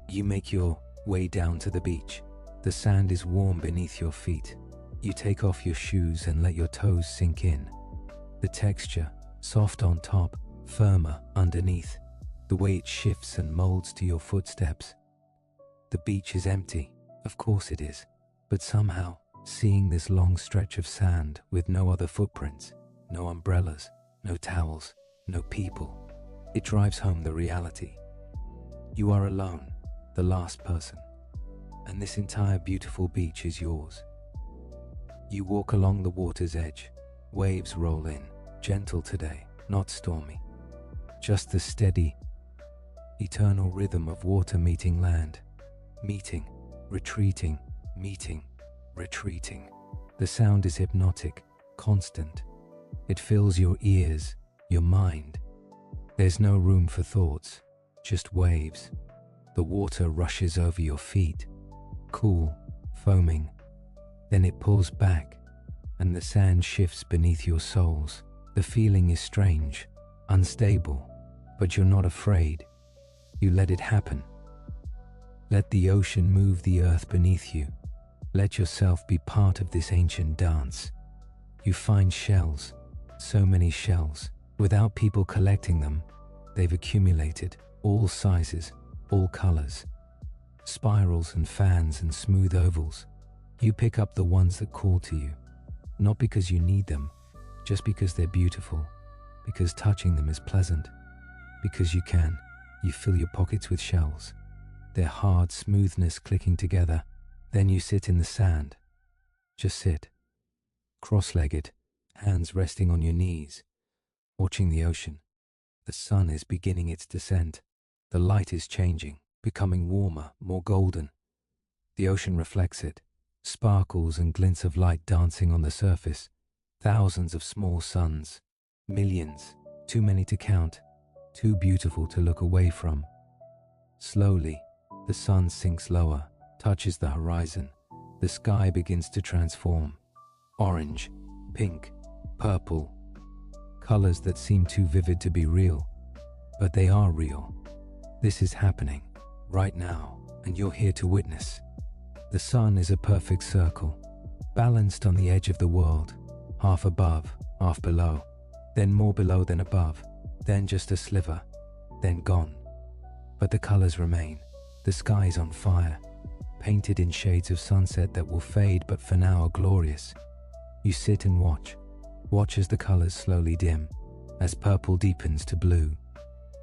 S1: You make your way down to the beach. The sand is warm beneath your feet. You take off your shoes and let your toes sink in. The texture, soft on top, firmer underneath. The way it shifts and molds to your footsteps. The beach is empty, of course it is, but somehow, seeing this long stretch of sand with no other footprints, no umbrellas, no towels, no people, it drives home the reality. You are alone, the last person, and this entire beautiful beach is yours. You walk along the water's edge. Waves roll in, gentle today, not stormy. Just the steady, eternal rhythm of water meeting land. Meeting, retreating, meeting, retreating. The sound is hypnotic, constant. It fills your ears, your mind. There's no room for thoughts, just waves. The water rushes over your feet, cool, foaming. Then it pulls back, and the sand shifts beneath your soles. The feeling is strange, unstable, but you're not afraid. You let it happen. Let the ocean move the earth beneath you. Let yourself be part of this ancient dance. You find shells, so many shells. Without people collecting them, they've accumulated, all sizes, all colors. Spirals and fans and smooth ovals. You pick up the ones that call to you, not because you need them, just because they're beautiful, because touching them is pleasant, because you can. You fill your pockets with shells, their hard smoothness clicking together. Then you sit in the sand. Just sit, cross-legged, hands resting on your knees, watching the ocean. The sun is beginning its descent. The light is changing, becoming warmer, more golden. The ocean reflects it, sparkles and glints of light dancing on the surface. Thousands of small suns, millions, too many to count, too beautiful to look away from. Slowly, the sun sinks lower, touches the horizon. The sky begins to transform. Orange, pink, purple. Colors that seem too vivid to be real, but they are real. This is happening, right now, and you're here to witness. The sun is a perfect circle, balanced on the edge of the world, half above, half below, then more below than above, then just a sliver, then gone. But the colors remain. The sky's on fire, painted in shades of sunset that will fade but for now are glorious. You sit and watch as the colors slowly dim, as purple deepens to blue,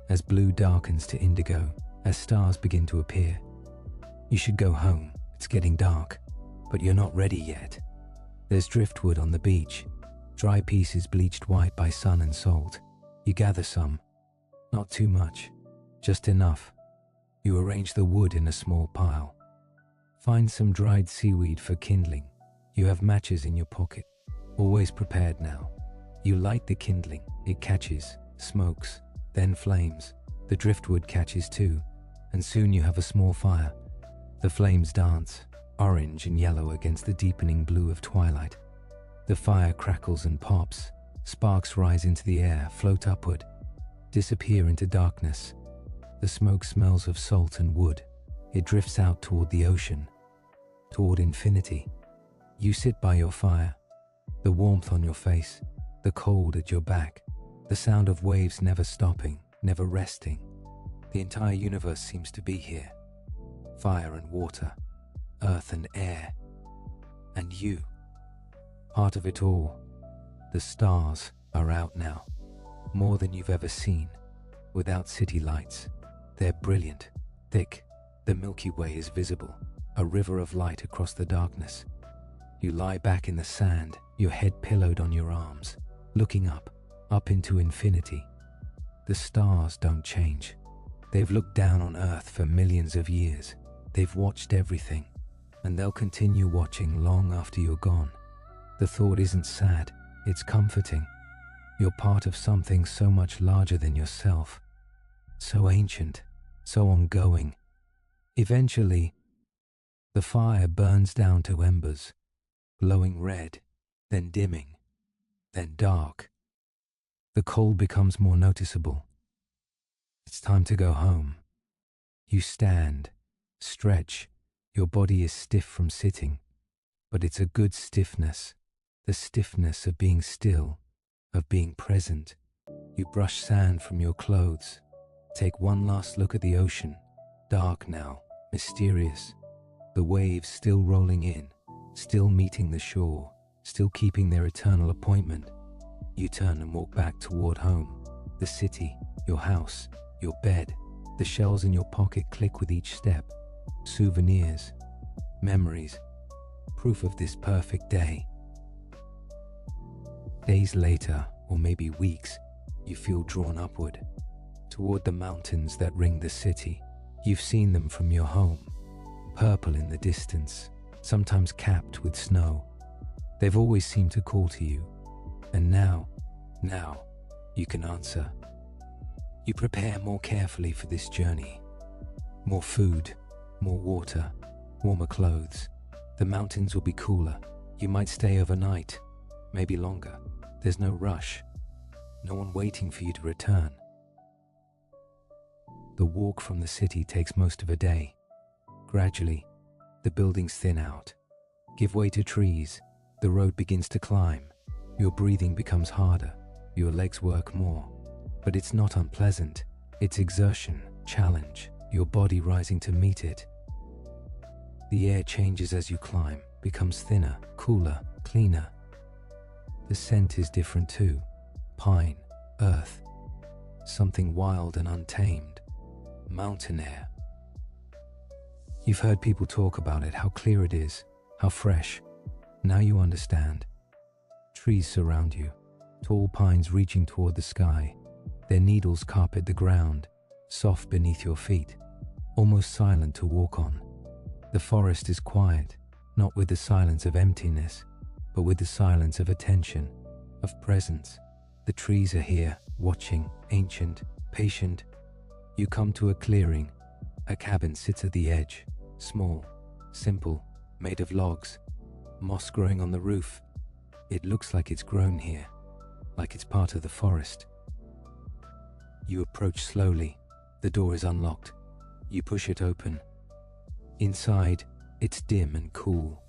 S1: as blue darkens to indigo, as stars begin to appear. You should go home. It's getting dark, but you're not ready yet. There's driftwood on the beach, dry pieces bleached white by sun and salt. You gather some, not too much, just enough. You arrange the wood in a small pile. Find some dried seaweed for kindling. You have matches in your pocket, always prepared now. You light the kindling, it catches, smokes, then flames. The driftwood catches too, and soon you have a small fire. The flames dance, orange and yellow against the deepening blue of twilight. The fire crackles and pops, sparks rise into the air, float upward, disappear into darkness. The smoke smells of salt and wood. It drifts out toward the ocean, toward infinity. You sit by your fire, the warmth on your face, the cold at your back, the sound of waves never stopping, never resting. The entire universe seems to be here. Fire and water, earth and air, and you, part of it all. The stars are out now, more than you've ever seen, without city lights. They're brilliant, thick. The Milky Way is visible, a river of light across the darkness. You lie back in the sand, your head pillowed on your arms, looking up into infinity. The stars don't change. They've looked down on Earth for millions of years. They've watched everything, and they'll continue watching long after you're gone. The thought isn't sad, it's comforting. You're part of something so much larger than yourself, so ancient, so ongoing. Eventually, the fire burns down to embers, glowing red, then dimming, then dark. The cold becomes more noticeable. It's time to go home. You stand, stretch, your body is stiff from sitting, but it's a good stiffness, the stiffness of being still, of being present. You brush sand from your clothes, take one last look at the ocean, dark now, mysterious, the waves still rolling in, still meeting the shore, still keeping their eternal appointment. You turn and walk back toward home, the city, your house, your bed. The shells in your pocket click with each step. Souvenirs, memories, proof of this perfect day. Days later, or maybe weeks, you feel drawn upward, toward the mountains that ring the city. You've seen them from your home, purple in the distance, sometimes capped with snow. They've always seemed to call to you. And now, you can answer. You prepare more carefully for this journey. More food, more water, warmer clothes. The mountains will be cooler. You might stay overnight, maybe longer. There's no rush, no one waiting for you to return. The walk from the city takes most of a day. Gradually, the buildings thin out, give way to trees. The road begins to climb. Your breathing becomes harder. Your legs work more. But it's not unpleasant. It's exertion, challenge, your body rising to meet it. The air changes as you climb, becomes thinner, cooler, cleaner. The scent is different too. Pine, earth, something wild and untamed. Mountain air. You've heard people talk about it, how clear it is, how fresh. Now you understand. Trees surround you, tall pines reaching toward the sky. Their needles carpet the ground, soft beneath your feet, almost silent to walk on. The forest is quiet, not with the silence of emptiness, but with the silence of attention, of presence. The trees are here, watching, ancient, patient. You come to a clearing. A cabin sits at the edge, small, simple, made of logs, moss growing on the roof. It looks like it's grown here, like it's part of the forest. You approach slowly. The door is unlocked. You push it open. Inside, it's dim and cool.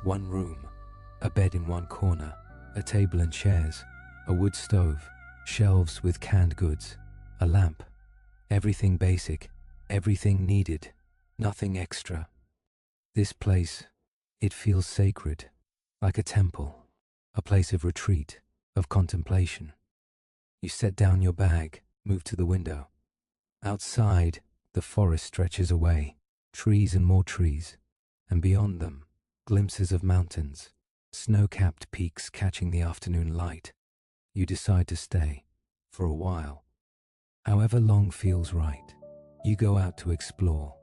S1: One room, a bed in one corner, a table and chairs, a wood stove, shelves with canned goods, a lamp. Everything basic, everything needed, nothing extra. This place, it feels sacred, like a temple, a place of retreat, of contemplation. You set down your bag, move to the window. Outside, the forest stretches away, trees and more trees, and beyond them, glimpses of mountains, snow-capped peaks catching the afternoon light. You decide to stay, for a while. However long feels right. You go out to explore.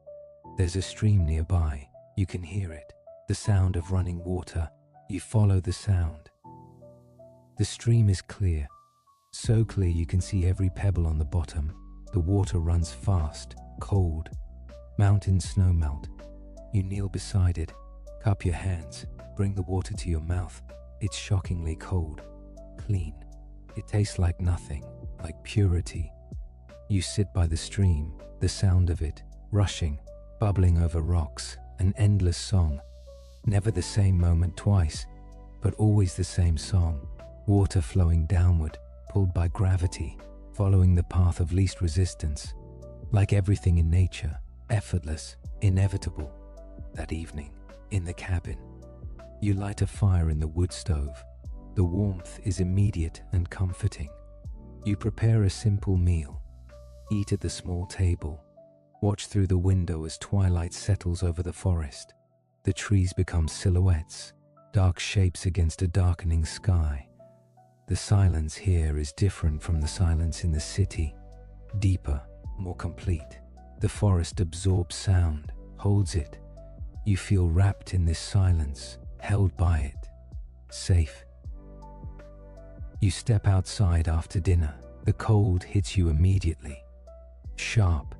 S1: There's a stream nearby. You can hear it, the sound of running water. You follow the sound. The stream is clear. So clear you can see every pebble on the bottom. The water runs fast, cold. Mountain snow melt. You kneel beside it, cup your hands, bring the water to your mouth. It's shockingly cold, clean. It tastes like nothing, like purity. You sit by the stream, the sound of it, rushing, bubbling over rocks, an endless song. Never the same moment twice, but always the same song. Water flowing downward, pulled by gravity, following the path of least resistance. Like everything in nature, effortless, inevitable. That evening, in the cabin, you light a fire in the wood stove. The warmth is immediate and comforting. You prepare a simple meal, eat at the small table, watch through the window as twilight settles over the forest. The trees become silhouettes, dark shapes against a darkening sky. The silence here is different from the silence in the city, deeper, more complete. The forest absorbs sound, holds it. You feel wrapped in this silence, held by it, safe. You step outside after dinner. The cold hits you immediately. Sharp,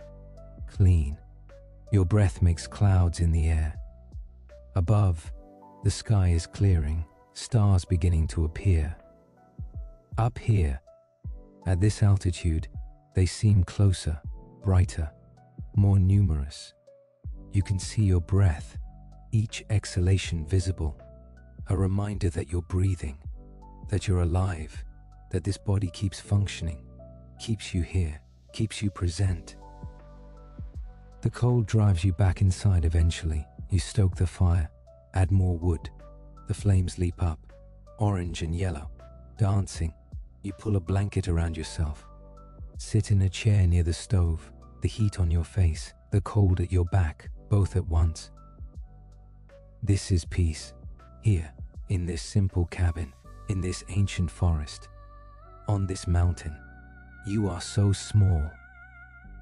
S1: clean. Your breath makes clouds in the air. Above, the sky is clearing, stars beginning to appear. Up here, at this altitude, they seem closer, brighter. more numerous. You can see your breath, each exhalation visible, a reminder that you're breathing, that you're alive, that this body keeps functioning, keeps you here, keeps you present. The cold drives you back inside eventually. You stoke the fire, add more wood. The flames leap up, orange and yellow, dancing. You pull a blanket around yourself. Sit in a chair near the stove, the heat on your face, the cold at your back, both at once. This is peace, here, in this simple cabin, in this ancient forest, on this mountain. You are so small,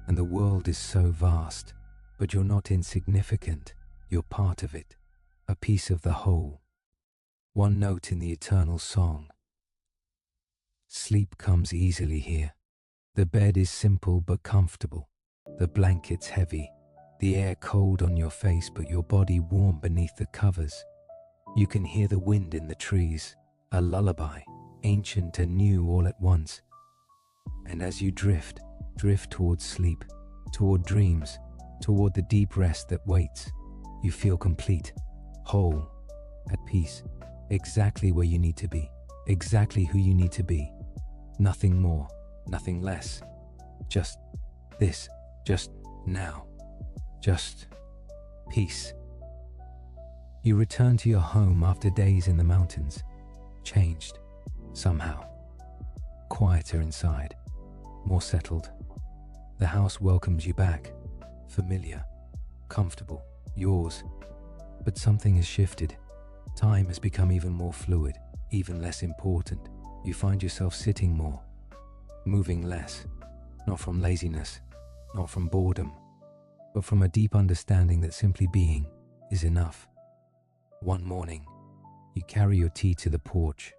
S1: and the world is so vast, but you're not insignificant. You're part of it, a piece of the whole. One note in the eternal song. Sleep comes easily here. The bed is simple but comfortable. The blanket's heavy, the air cold on your face, but your body warm beneath the covers. You can hear the wind in the trees, a lullaby, ancient and new all at once. And as you drift towards sleep, toward dreams, toward the deep rest that waits, you feel complete, whole, at peace, exactly where you need to be, exactly who you need to be. Nothing more, nothing less. Just this, just now, just peace. You return to your home after days in the mountains, changed, somehow, quieter inside, more settled. The house welcomes you back, familiar, comfortable, yours. But something has shifted. Time has become even more fluid, even less important. You find yourself sitting more, moving less, not from laziness, not from boredom, but from a deep understanding that simply being is enough. One morning, you carry your tea to the porch,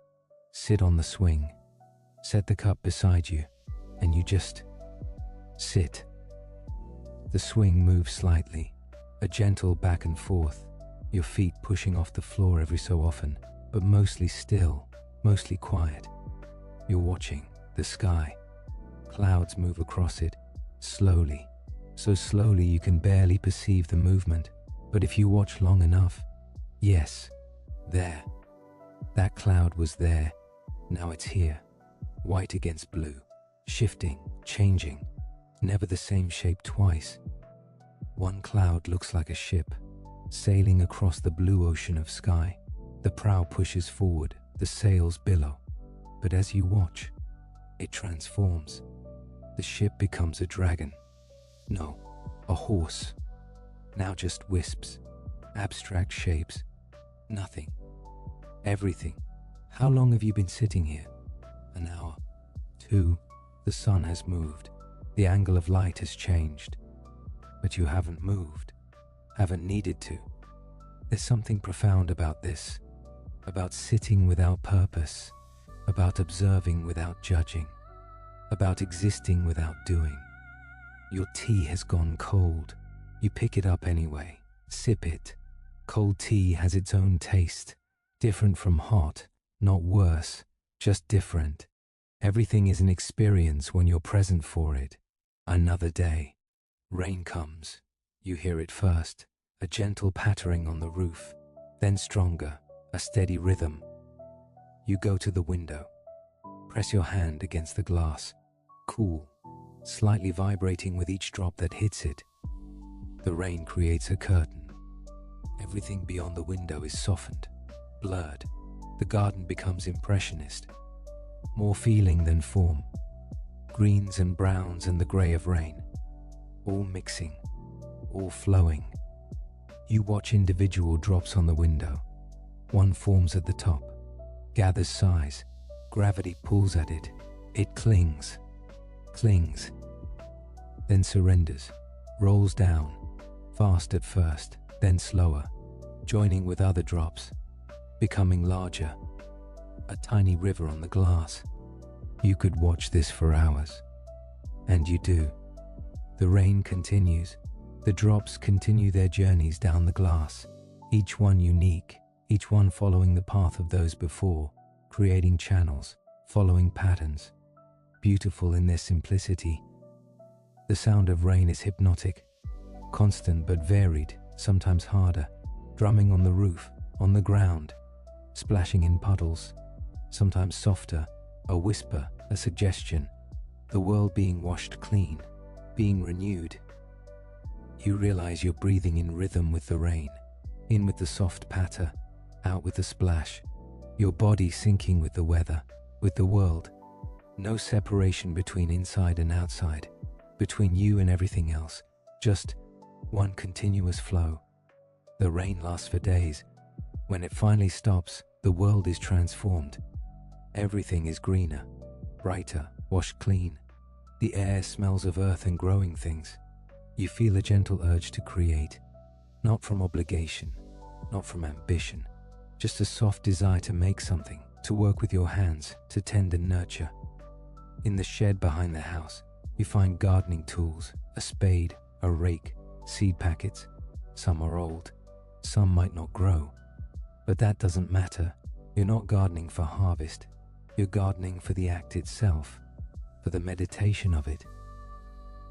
S1: sit on the swing, set the cup beside you, and you just sit. The swing moves slightly, a gentle back and forth, your feet pushing off the floor every so often, but mostly still, mostly quiet. You're watching the sky. Clouds move across it, slowly, so slowly you can barely perceive the movement. But if you watch long enough, yes, there. That cloud was there, now it's here, white against blue, shifting, changing, never the same shape twice. One cloud looks like a ship, sailing across the blue ocean of sky. The prow pushes forward, the sails billow. But as you watch, it transforms. The ship becomes a dragon. No, a horse. Now just wisps, abstract shapes, nothing, everything. How long have you been sitting here? An hour, 2. The sun has moved. The angle of light has changed. But you haven't moved, haven't needed to. There's something profound about this, about sitting without purpose, about observing without judging, about existing without doing. Your tea has gone cold. You pick it up anyway, sip it. Cold tea has its own taste, different from hot, not worse, just different. Everything is an experience when you're present for it. Another day. Rain comes. You hear it first, a gentle pattering on the roof, then stronger, a steady rhythm. You go to the window, press your hand against the glass, cool, slightly vibrating with each drop that hits it. The rain creates a curtain. Everything beyond the window is softened, blurred. The garden becomes impressionist, more feeling than form. Greens and browns and the grey of rain, all mixing, all flowing. You watch individual drops on the window. One forms at the top, gathers size. Gravity pulls at it. It clings, then surrenders, rolls down, fast at first, then slower, joining with other drops, becoming larger. A tiny river on the glass. You could watch this for hours. And you do. The rain continues. The drops continue their journeys down the glass, each one unique, each one following the path of those before, creating channels, following patterns, beautiful in their simplicity. The sound of rain is hypnotic, constant but varied, sometimes harder, drumming on the roof, on the ground, splashing in puddles, sometimes softer, a whisper, a suggestion, the world being washed clean, being renewed. You realize you're breathing in rhythm with the rain, in with the soft patter, out with the splash, your body syncing with the weather, with the world. No separation between inside and outside, between you and everything else, just one continuous flow. The rain lasts for days. When it finally stops, the world is transformed. Everything is greener, brighter, washed clean. The air smells of earth and growing things. You feel a gentle urge to create, not from obligation, not from ambition, just a soft desire to make something, to work with your hands, to tend and nurture. In the shed behind the house, you find gardening tools, a spade, a rake, seed packets. Some are old, some might not grow. But that doesn't matter. You're not gardening for harvest. You're gardening for the act itself, for the meditation of it.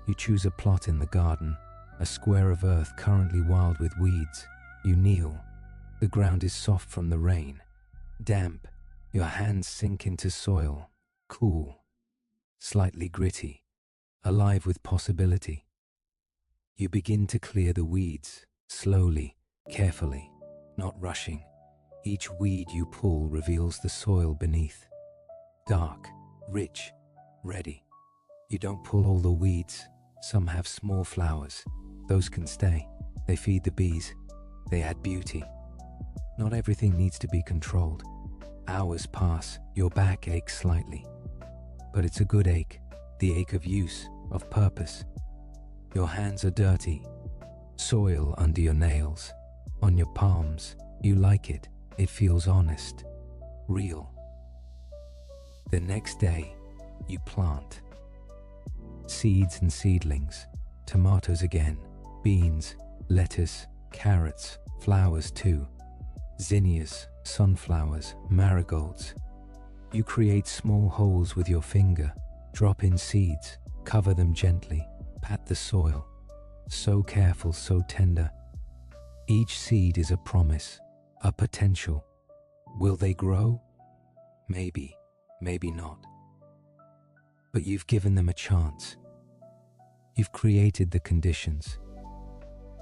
S1: You choose a plot in the garden, a square of earth currently wild with weeds. You kneel. The ground is soft from the rain, damp. Your hands sink into soil, cool, slightly gritty, alive with possibility. You begin to clear the weeds, slowly, carefully, not rushing. Each weed you pull reveals the soil beneath. Dark, rich, ready. You don't pull all the weeds. Some have small flowers. Those can stay. They feed the bees. They add beauty. Not everything needs to be controlled. Hours pass, your back aches slightly. But it's a good ache, the ache of use, of purpose. Your hands are dirty. Soil under your nails, on your palms. You like it. It feels honest, real. The next day, you plant. Seeds and seedlings, tomatoes again, beans, lettuce, carrots, flowers too, zinnias, sunflowers, marigolds. You create small holes with your finger, drop in seeds, cover them gently, pat the soil. So careful, so tender. Each seed is a promise, a potential. Will they grow? Maybe, maybe not. But you've given them a chance. You've created the conditions.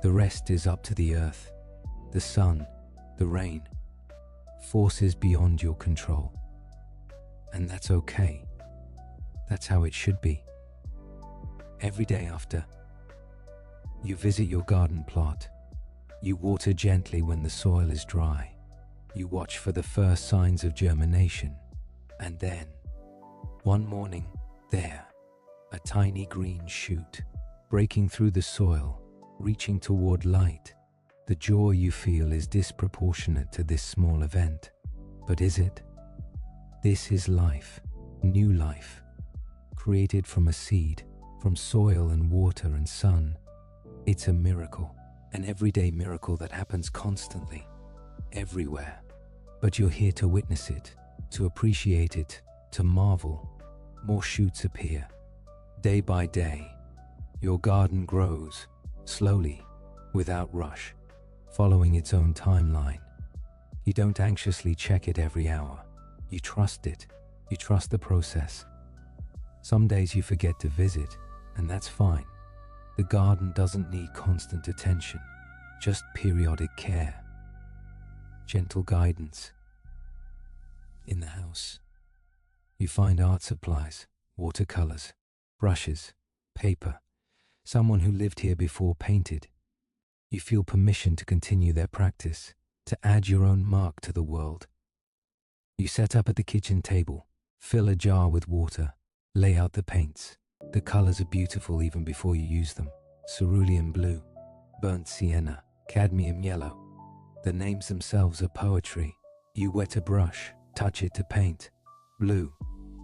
S1: The rest is up to the earth, the sun, the rain, forces beyond your control. And that's okay. That's how it should be. Every day after, you visit your garden plot. You water gently when the soil is dry. You watch for the first signs of germination. And then, one morning, there, a tiny green shoot, breaking through the soil, reaching toward light. The joy you feel is disproportionate to this small event. But is it? This is life, new life, created from a seed, from soil and water and sun. It's a miracle, an everyday miracle that happens constantly, everywhere. But you're here to witness it, to appreciate it, to marvel. More shoots appear. Day by day, your garden grows, slowly, without rush, following its own timeline. You don't anxiously check it every hour. You trust it. You trust the process. Some days you forget to visit, and that's fine. The garden doesn't need constant attention, just periodic care. Gentle guidance. In the house, you find art supplies, watercolors, brushes, paper. Someone who lived here before painted. You feel permission to continue their practice, to add your own mark to the world. You set up at the kitchen table, fill a jar with water, lay out the paints. The colors are beautiful even before you use them. Cerulean blue, burnt sienna, cadmium yellow. The names themselves are poetry. You wet a brush, touch it to paint. Blue.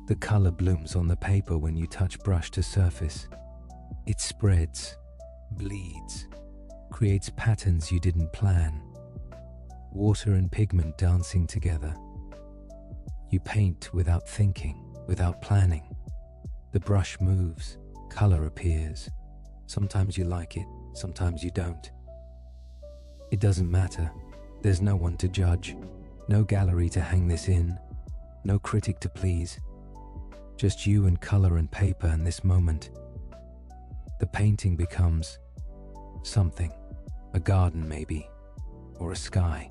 S1: The color blooms on the paper when you touch brush to surface. It spreads, bleeds, creates patterns you didn't plan. Water and pigment dancing together. You paint without thinking, without planning. The brush moves, color appears. Sometimes you like it, sometimes you don't. It doesn't matter. There's no one to judge, no gallery to hang this in, no critic to please. Just you and color and paper and this moment. The painting becomes something, a garden maybe, or a sky,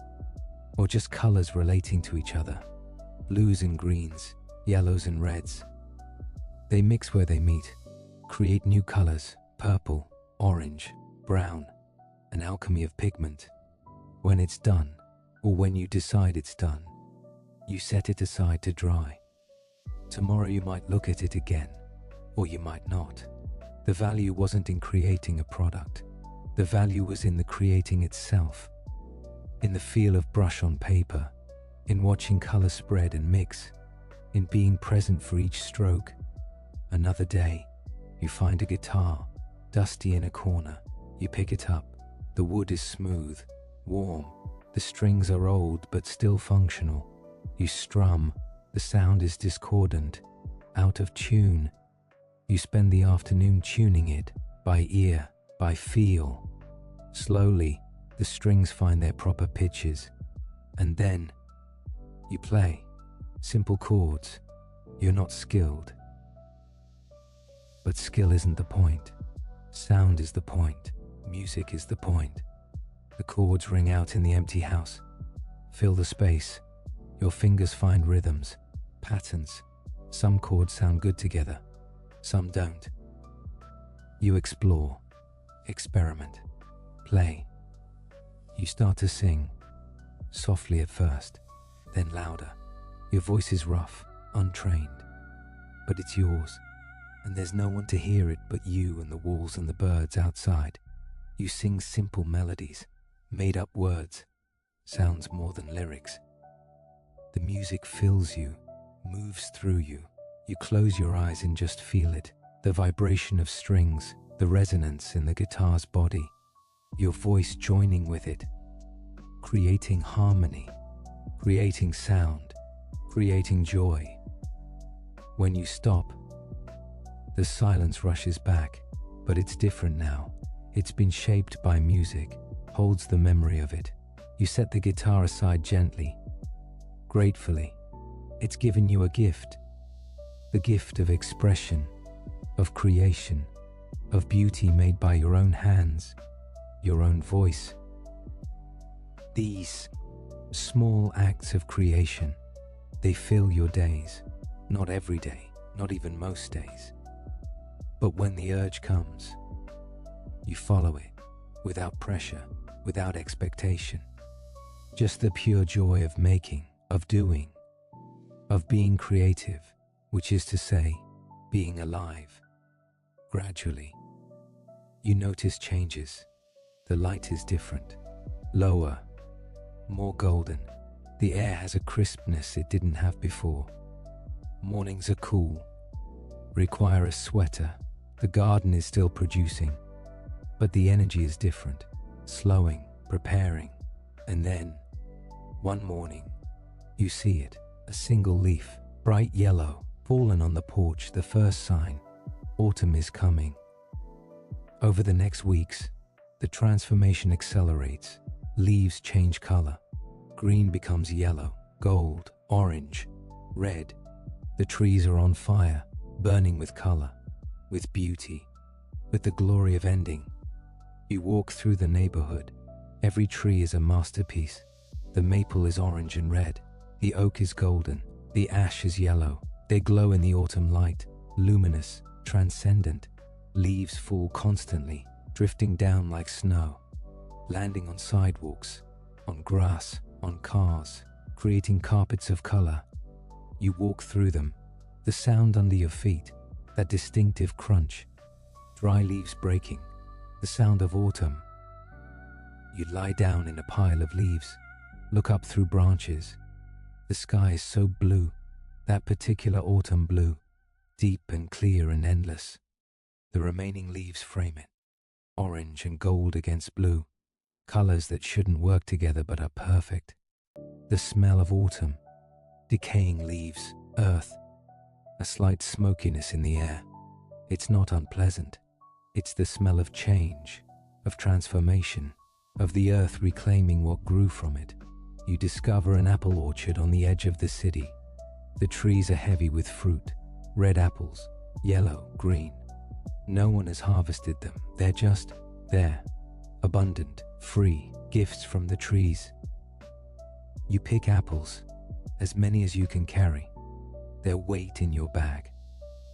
S1: or just colors relating to each other, blues and greens, yellows and reds. They mix where they meet, create new colors, purple, orange, brown, an alchemy of pigment. When it's done, or when you decide it's done, you set it aside to dry. Tomorrow you might look at it again, or you might not. The value wasn't in creating a product. The value was in the creating itself, in the feel of brush on paper, in watching color spread and mix, in being present for each stroke. Another day, you find a guitar, dusty in a corner. You pick it up. The wood is smooth, warm. The strings are old but still functional. You strum. The sound is discordant, out of tune. You spend the afternoon tuning it, by ear, by feel. Slowly, the strings find their proper pitches. And then, you play. Simple chords. You're not skilled. But skill isn't the point. Sound is the point. Music is the point. The chords ring out in the empty house. Fill the space. Your fingers find rhythms, patterns. Some chords sound good together, some don't. You explore, experiment, play. You start to sing, softly at first, then louder. Your voice is rough, untrained, but it's yours, and there's no one to hear it but you and the walls and the birds outside. You sing simple melodies, made up words, sounds more than lyrics. The music fills you, moves through you. You close your eyes and just feel it. The vibration of strings, the resonance in the guitar's body, your voice joining with it, creating harmony, creating sound, creating joy. When you stop, the silence rushes back, but it's different now. It's been shaped by music, holds the memory of it. You set the guitar aside gently, gratefully. It's given you a gift, the gift of expression, of creation, of beauty made by your own hands, your own voice. These small acts of creation, they fill your days, not every day, not even most days. But when the urge comes, you follow it, without pressure, without expectation. Just the pure joy of making, of doing, of being creative, which is to say, being alive. Gradually, you notice changes. The light is different, lower, more golden. The air has a crispness it didn't have before. Mornings are cool, require a sweater. The garden is still producing, but the energy is different, slowing, preparing. And then, one morning, you see it, a single leaf, bright yellow, fallen on the porch, the first sign. Autumn is coming. Over the next weeks, the transformation accelerates. Leaves change color. Green becomes yellow, gold, orange, red. The trees are on fire, burning with color, with beauty, with the glory of ending. You walk through the neighborhood. Every tree is a masterpiece. The maple is orange and red. The oak is golden. The ash is yellow. They glow in the autumn light, luminous, transcendent. Leaves fall constantly, drifting down like snow, landing on sidewalks, on grass, on cars, creating carpets of color. You walk through them, the sound under your feet, that distinctive crunch, dry leaves breaking, the sound of autumn. You lie down in a pile of leaves, look up through branches. The sky is so blue, that particular autumn blue, deep and clear and endless. The remaining leaves frame it, orange and gold against blue, colors that shouldn't work together but are perfect. The smell of autumn, decaying leaves, earth, a slight smokiness in the air. It's not unpleasant. It's the smell of change, of transformation, of the earth reclaiming what grew from it. You discover an apple orchard on the edge of the city. The trees are heavy with fruit, red apples, yellow, green. No one has harvested them, they're just there, abundant, free, gifts from the trees. You pick apples, as many as you can carry, their weight in your bag,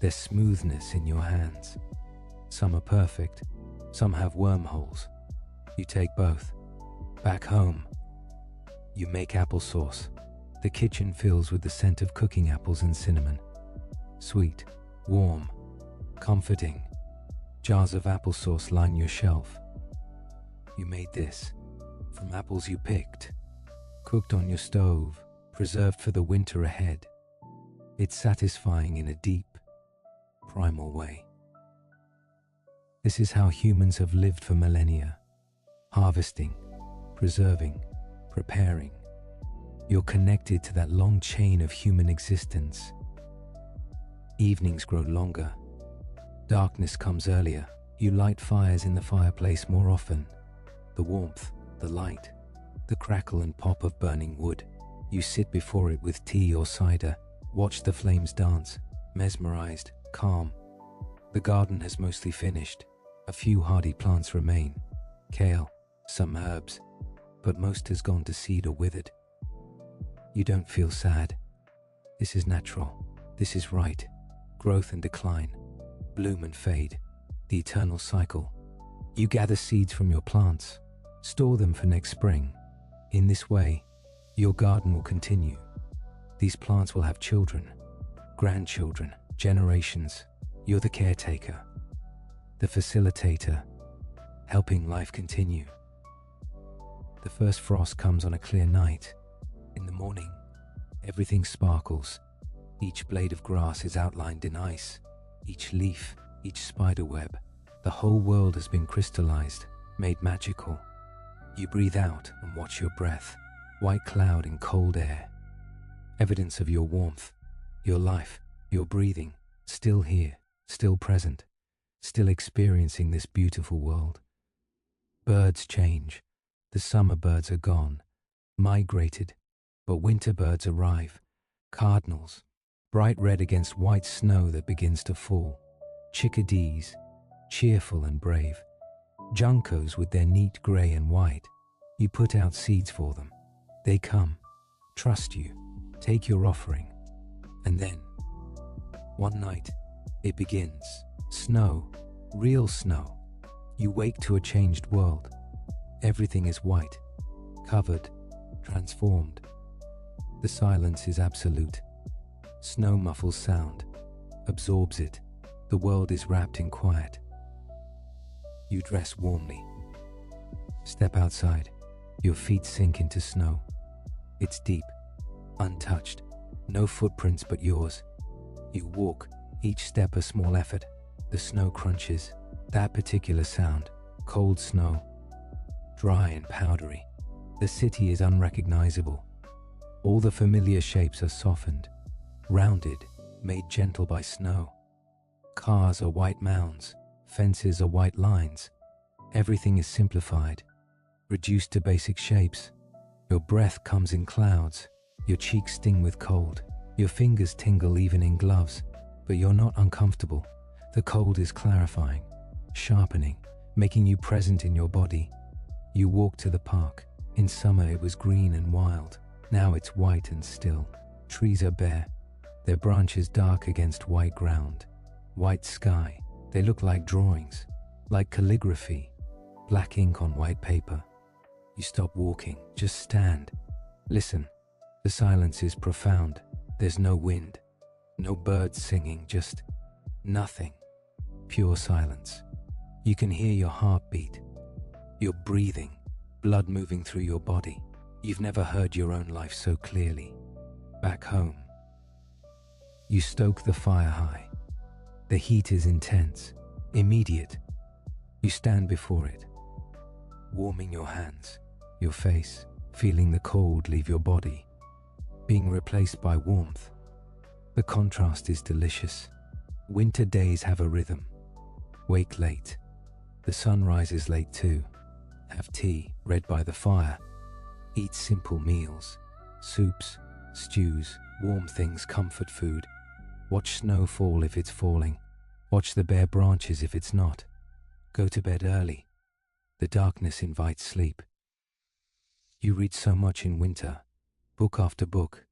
S1: their smoothness in your hands. Some are perfect, some have wormholes. You take both. Back home, you make applesauce. The kitchen fills with the scent of cooking apples and cinnamon. Sweet, warm, comforting. Jars of applesauce line your shelf. You made this from apples you picked, cooked on your stove, preserved for the winter ahead. It's satisfying in a deep, primal way. This is how humans have lived for millennia, harvesting, preserving, preparing. You're connected to that long chain of human existence. Evenings grow longer. Darkness comes earlier. You light fires in the fireplace more often. The warmth, the light, the crackle and pop of burning wood. You sit before it with tea or cider, watch the flames dance, mesmerized, calm. The garden has mostly finished. A few hardy plants remain. Kale, some herbs, but most has gone to seed or withered. You don't feel sad. This is natural. This is right. Growth and decline, bloom and fade, the eternal cycle. You gather seeds from your plants, store them for next spring. In this way, your garden will continue. These plants will have children, grandchildren, generations. You're the caretaker, the facilitator, helping life continue. The first frost comes on a clear night. In the morning, everything sparkles. Each blade of grass is outlined in ice. Each leaf, each spider web. The whole world has been crystallized, made magical. You breathe out and watch your breath. White cloud in cold air. Evidence of your warmth, your life, your breathing. Still here, still present, still experiencing this beautiful world. Birds change. The summer birds are gone, migrated, but winter birds arrive. Cardinals, bright red against white snow that begins to fall. Chickadees, cheerful and brave. Juncos with their neat grey and white. You put out seeds for them. They come, trust you, take your offering. And then, one night, it begins. Snow, real snow. You wake to a changed world. Everything is white, covered, transformed. The silence is absolute. Snow muffles sound, absorbs it. The world is wrapped in quiet. You dress warmly. Step outside. Your feet sink into snow. It's deep, untouched, no footprints but yours. You walk, each step a small effort. The snow crunches. That particular sound, cold snow, dry and powdery. The city is unrecognizable. All the familiar shapes are softened, rounded, made gentle by snow. Cars are white mounds, fences are white lines. Everything is simplified, reduced to basic shapes. Your breath comes in clouds, your cheeks sting with cold, your fingers tingle even in gloves, but you're not uncomfortable. The cold is clarifying, sharpening, making you present in your body. You walk to the park. In summer it was green and wild. Now it's white and still. Trees are bare, their branches dark against white ground. White sky. They look like drawings, like calligraphy, black ink on white paper. You stop walking, just stand. Listen. The silence is profound. There's no wind, no birds singing, just nothing. Pure silence. You can hear your heartbeat, your breathing, blood moving through your body. You've never heard your own life so clearly. Back home, you stoke the fire high. The heat is intense, immediate. You stand before it, warming your hands, your face, feeling the cold leave your body, being replaced by warmth. The contrast is delicious. Winter days have a rhythm. Wake late, The sun rises late too. Have tea, read by the fire. Eat simple meals, soups, stews, warm things, comfort food. Watch snow fall if it's falling. Watch the bare branches if it's not. Go to bed early. The darkness invites sleep. You read so much in winter, book after book,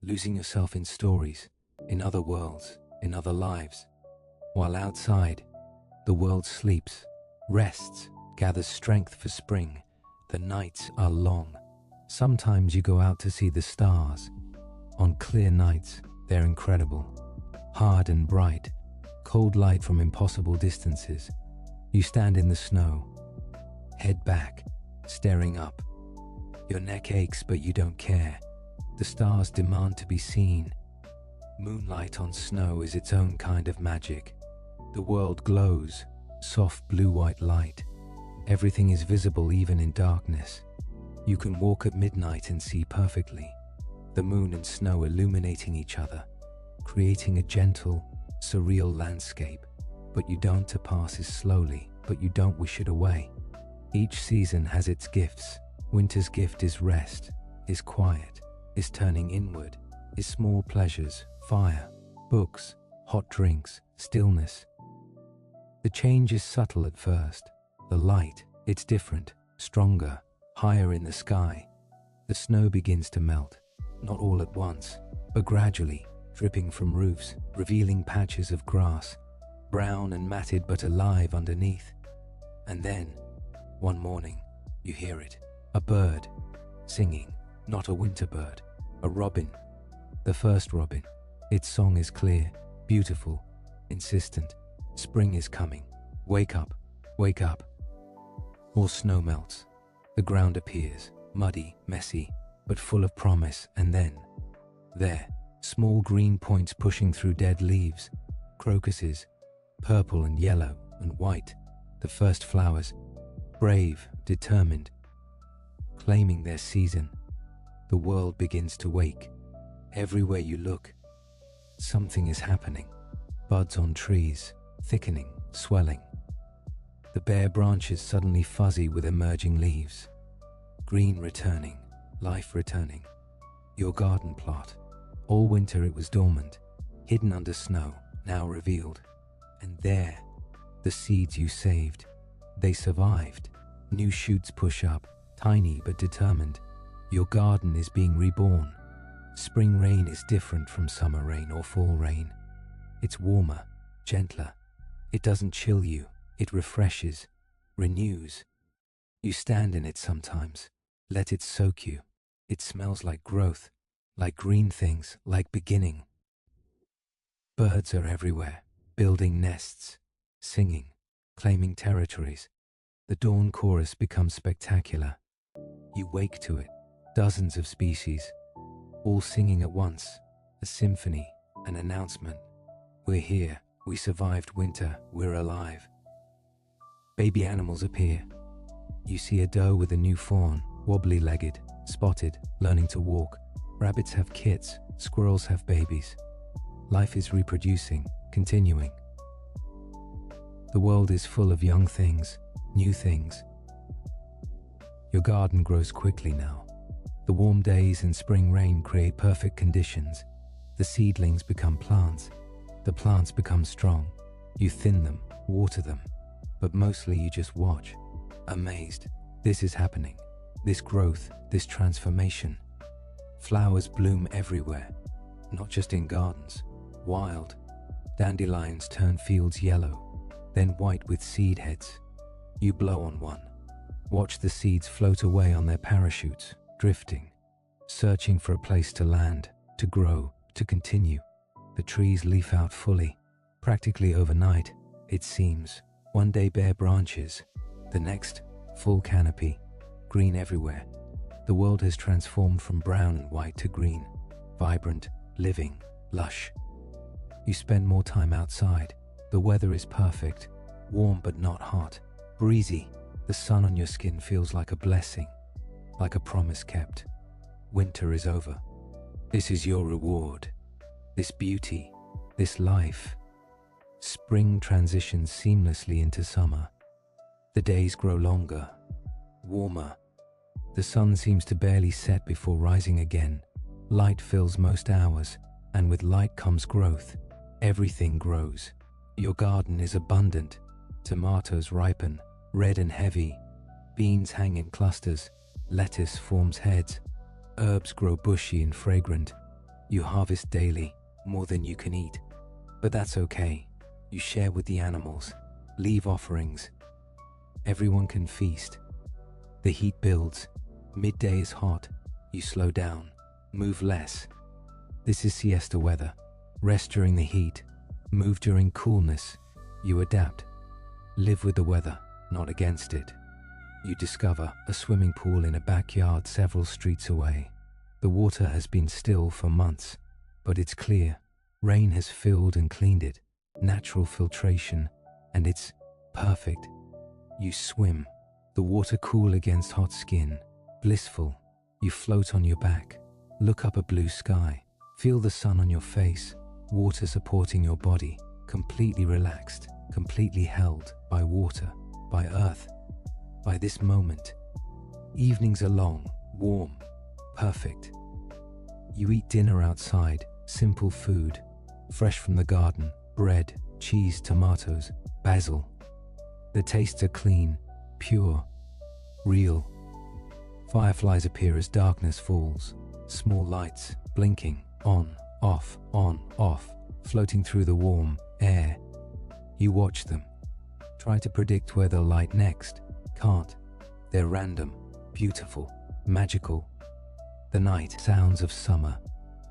S1: losing yourself in stories, in other worlds, in other lives. While outside, the world sleeps, rests, gathers strength for spring. The nights are long. Sometimes you go out to see the stars. On clear nights, they're incredible. Hard and bright, cold light from impossible distances. You stand in the snow, head back, staring up. Your neck aches, but you don't care. The stars demand to be seen. Moonlight on snow is its own kind of magic. The world glows, soft blue-white light. Everything is visible even in darkness. You can walk at midnight and see perfectly. The moon and snow illuminating each other, creating a gentle, surreal landscape. But you don't. To pass is slowly, but you don't wish it away. Each season has its gifts. Winter's gift is rest, is quiet, is turning inward, is small pleasures, fire, books, hot drinks, stillness. The change is subtle at first. The light, it's different, stronger, higher in the sky. The snow begins to melt, not all at once, but gradually, dripping from roofs, revealing patches of grass, brown and matted but alive underneath. And then, one morning, you hear it. A bird, singing, not a winter bird, a robin, the first robin. Its song is clear, beautiful, insistent. Spring is coming. Wake up, wake up. More snow melts. The ground appears, muddy, messy, but full of promise. And then, there, small green points pushing through dead leaves, crocuses, purple and yellow and white, the first flowers, brave, determined, claiming their season. The world begins to wake. Everywhere you look, something is happening. Buds on trees, thickening, swelling. The bare branches suddenly fuzzy with emerging leaves. Green returning, life returning. Your garden plot. All winter it was dormant, hidden under snow, now revealed. And there, the seeds you saved. They survived. New shoots push up, tiny but determined. Your garden is being reborn. Spring rain is different from summer rain or fall rain. It's warmer, gentler. It doesn't chill you. It refreshes, renews. You stand in it sometimes. Let it soak you. It smells like growth, like green things, like beginning. Birds are everywhere, building nests, singing, claiming territories. The dawn chorus becomes spectacular. You wake to it, dozens of species, all singing at once, a symphony, an announcement. We're here, we survived winter, we're alive. Baby animals appear. You see a doe with a new fawn, wobbly-legged, spotted, learning to walk. Rabbits have kits, squirrels have babies. Life is reproducing, continuing. The world is full of young things, new things. Your garden grows quickly now. The warm days and spring rain create perfect conditions. The seedlings become plants. The plants become strong. You thin them, water them, but mostly you just watch, amazed. This is happening. This growth, this transformation. Flowers bloom everywhere, not just in gardens. Wild. Dandelions turn fields yellow, then white with seed heads. You blow on one. Watch the seeds float away on their parachutes, drifting, searching for a place to land, to grow, to continue. The trees leaf out fully, practically overnight, it seems. One day bare branches, the next full canopy, green everywhere. The world has transformed from brown and white to green, vibrant, living, lush. You spend more time outside. The weather is perfect, warm but not hot, breezy. The sun on your skin feels like a blessing, like a promise kept. Winter is over. This is your reward. This beauty, this life. Spring transitions seamlessly into summer. The days grow longer, warmer. The sun seems to barely set before rising again. Light fills most hours, and with light comes growth. Everything grows. Your garden is abundant. Tomatoes ripen, red and heavy. Beans hang in clusters. Lettuce forms heads. Herbs grow bushy and fragrant. You harvest daily, more than you can eat. But that's okay. You share with the animals. Leave offerings. Everyone can feast. The heat builds. Midday is hot. You slow down. Move less. This is siesta weather. Rest during the heat. Move during coolness. You adapt. Live with the weather, not against it. You discover a swimming pool in a backyard several streets away. The water has been still for months, but it's clear. Rain has filled and cleaned it. Natural filtration, and it's perfect. You swim. The water cool against hot skin. Blissful. You float on your back. Look up a blue sky. Feel the sun on your face. Water supporting your body. Completely relaxed. Completely held by water, by earth, by this moment. Evenings are long, warm, perfect. You eat dinner outside, simple food, fresh from the garden, bread, cheese, tomatoes, basil. The tastes are clean, pure, real. Fireflies appear as darkness falls, small lights blinking, on, off, floating through the warm air. You watch them. Try to predict where they'll light next. Can't. They're random, beautiful, magical. The night, sounds of summer.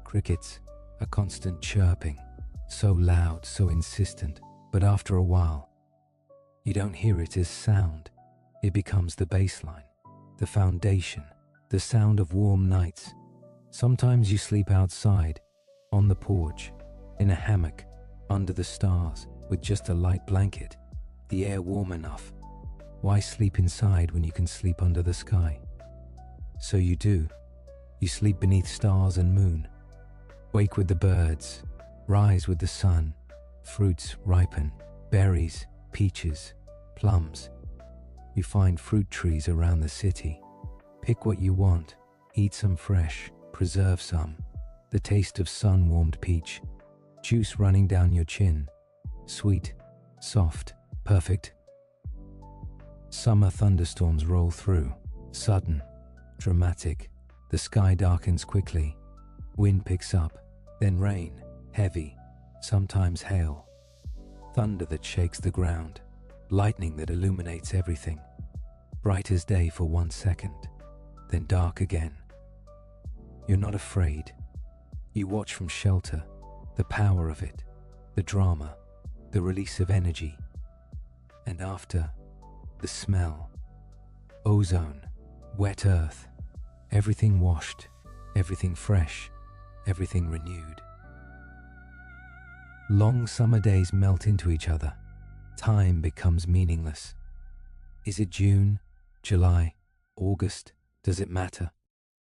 S1: Crickets, a constant chirping. So loud, so insistent. But after a while, you don't hear it as sound. It becomes the baseline, the foundation, the sound of warm nights. Sometimes you sleep outside, on the porch, in a hammock, under the stars, with just a light blanket, the air warm enough. Why sleep inside when you can sleep under the sky? So you do. You sleep beneath stars and moon. Wake with the birds. Rise with the sun. Fruits ripen. Berries, peaches, plums. You find fruit trees around the city. Pick what you want. Eat some fresh. Preserve some. The taste of sun-warmed peach. Juice running down your chin. Sweet, soft, perfect. Summer thunderstorms roll through, sudden, dramatic. The sky darkens quickly. Wind picks up, then rain, heavy, sometimes hail. Thunder that shakes the ground, lightning that illuminates everything. Bright as day for 1 second, then dark again. You're not afraid. You watch from shelter, the power of it, the drama, the release of energy, and after, the smell. Ozone, wet earth, everything washed, everything fresh, everything renewed. Long summer days melt into each other. Time becomes meaningless. Is it June, July, August? Does it matter?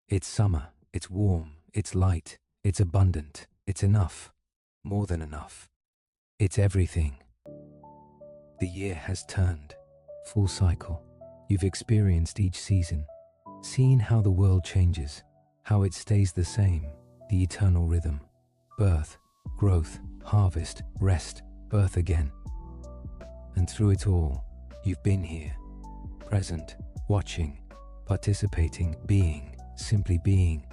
S1: It's summer, it's warm, it's light, it's abundant, it's enough, more than enough. It's everything. The year has turned, full cycle. You've experienced each season, seen how the world changes, how it stays the same, the eternal rhythm. Birth, growth, harvest, rest, birth again. And through it all, you've been here, present, watching, participating, being, simply being,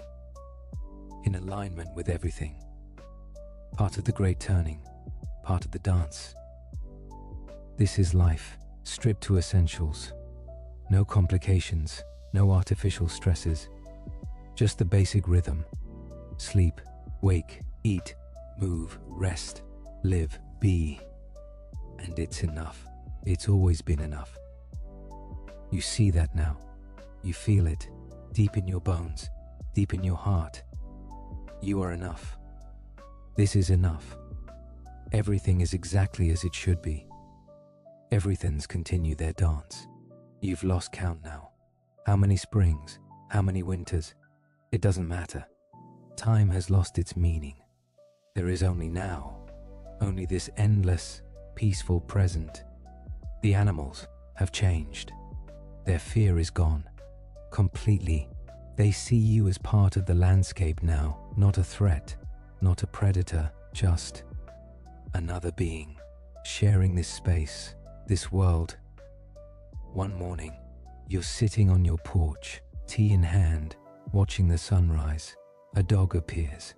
S1: in alignment with everything. Part of the great turning, part of the dance. This is life, stripped to essentials. No complications, no artificial stresses. Just the basic rhythm. Sleep, wake, eat, move, rest, live, be. And it's enough. It's always been enough. You see that now. You feel it, deep in your bones, deep in your heart. You are enough. This is enough. Everything is exactly as it should be. Everything's continue their dance. You've lost count now. How many springs? How many winters? It doesn't matter. Time has lost its meaning. There is only now. Only this endless, peaceful present. The animals have changed. Their fear is gone. Completely. They see you as part of the landscape now, not a threat, not a predator, just another being, sharing this space, this world. One morning, you're sitting on your porch, tea in hand, watching the sunrise. A dog appears,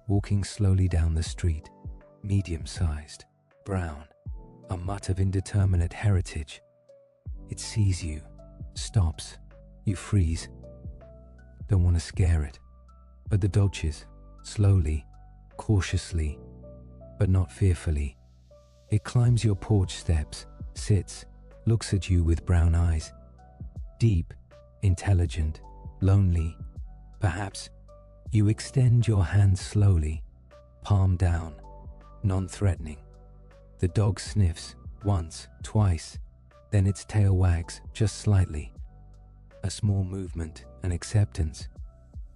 S1: walking slowly down the street, medium-sized, brown, a mutt of indeterminate heritage. It sees you, stops, you freeze. Don't want to scare it, but the dog dodges, slowly, cautiously, but not fearfully. It climbs your porch steps, sits, looks at you with brown eyes. Deep, intelligent, lonely, perhaps. You extend your hand slowly, palm down, non-threatening. The dog sniffs, once, twice, then its tail wags, just slightly. A small movement, an acceptance.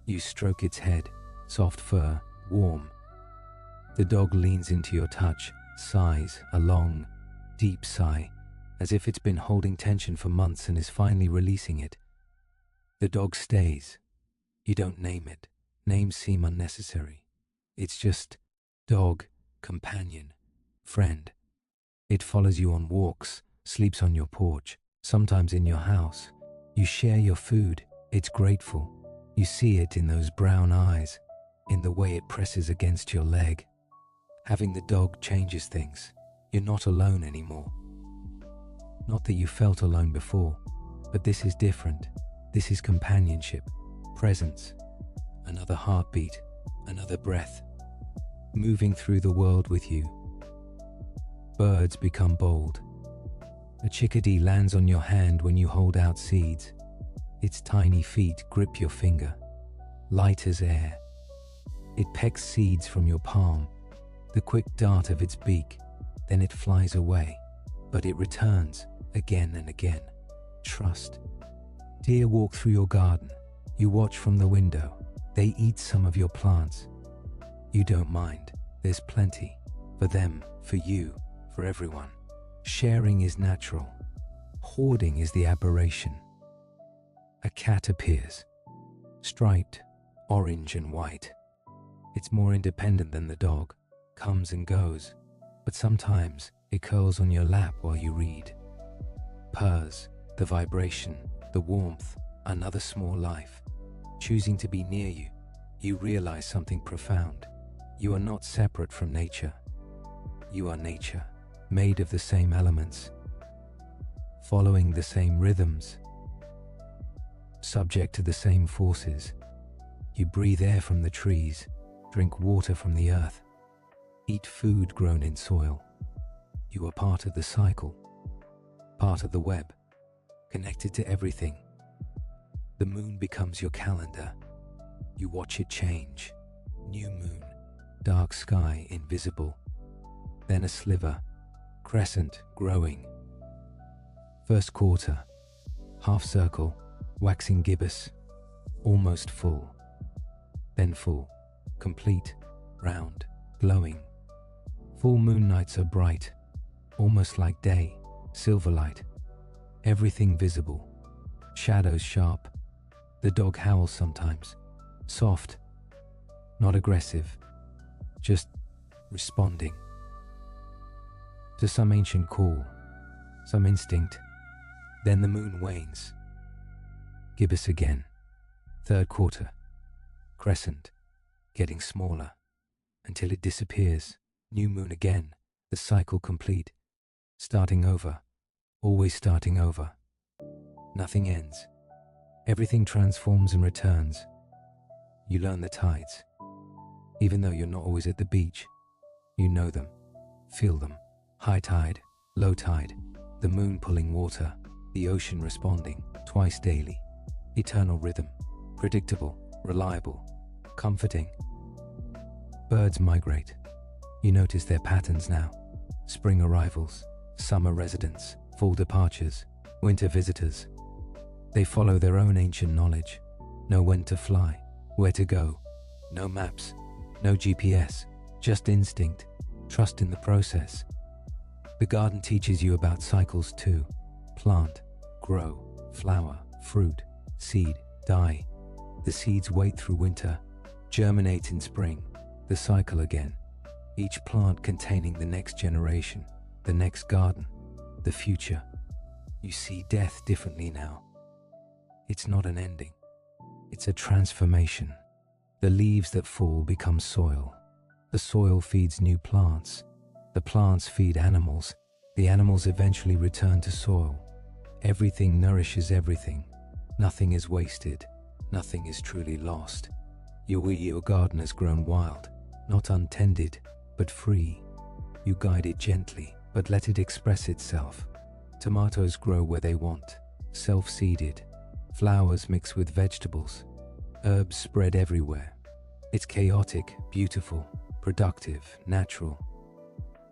S1: You stroke its head, soft fur, warm. The dog leans into your touch, sighs, a long, deep sigh, as if it's been holding tension for months and is finally releasing it. The dog stays. You don't name it. Names seem unnecessary. It's just dog, companion, friend. It follows you on walks, sleeps on your porch, sometimes in your house. You share your food. It's grateful. You see it in those brown eyes, in the way it presses against your leg. Having the dog changes things. You're not alone anymore. Not that you felt alone before, but this is different. This is companionship, presence, another heartbeat, another breath, moving through the world with you. Birds become bold. A chickadee lands on your hand when you hold out seeds. Its tiny feet grip your finger, light as air. It pecks seeds from your palm, the quick dart of its beak, then it flies away, but it returns again and again. Trust. Deer walk through your garden. You watch from the window. They eat some of your plants. You don't mind. There's plenty. For them, for you, for everyone. Sharing is natural. Hoarding is the aberration. A cat appears. Striped, orange and white. It's more independent than the dog. Comes and goes. But sometimes it curls on your lap while you read. Purrs, the vibration, the warmth, another small life. Choosing to be near you, you realize something profound. You are not separate from nature. You are nature, made of the same elements, following the same rhythms, subject to the same forces. You breathe air from the trees, drink water from the earth, eat food grown in soil. You are part of the cycle, part of the web, connected to everything. The moon becomes your calendar. You watch it change. New moon, dark sky, invisible. Then a sliver, crescent, growing. First quarter, half circle, waxing gibbous, almost full. Then full, complete, round, glowing. Full moon nights are bright, almost like day, silver light. Everything visible, shadows sharp. The dog howls sometimes, soft, not aggressive, just responding to some ancient call, some instinct. Then the moon wanes. Gibbous again. Third quarter, crescent, getting smaller, until it disappears. New moon again, the cycle complete. Starting over, always starting over. Nothing ends. Everything transforms and returns. You learn the tides. Even though you're not always at the beach, you know them, feel them. High tide, low tide, the moon pulling water, the ocean responding, twice daily. Eternal rhythm, predictable, reliable, comforting. Birds migrate. You notice their patterns now. Spring arrivals, summer residents, fall departures, winter visitors. They follow their own ancient knowledge, know when to fly, where to go. No maps, no GPS, just instinct, trust in the process. The garden teaches you about cycles too. Plant, grow, flower, fruit, seed, die. The seeds wait through winter, germinate in spring, the cycle again. Each plant containing the next generation, the next garden, the future. You see death differently now. It's not an ending. It's a transformation. The leaves that fall become soil. The soil feeds new plants. The plants feed animals. The animals eventually return to soil. Everything nourishes everything. Nothing is wasted. Nothing is truly lost. Your garden has grown wild, not untended, but free. You guide it gently, but let it express itself. Tomatoes grow where they want, self-seeded. Flowers mix with vegetables. Herbs spread everywhere. It's chaotic, beautiful, productive, natural.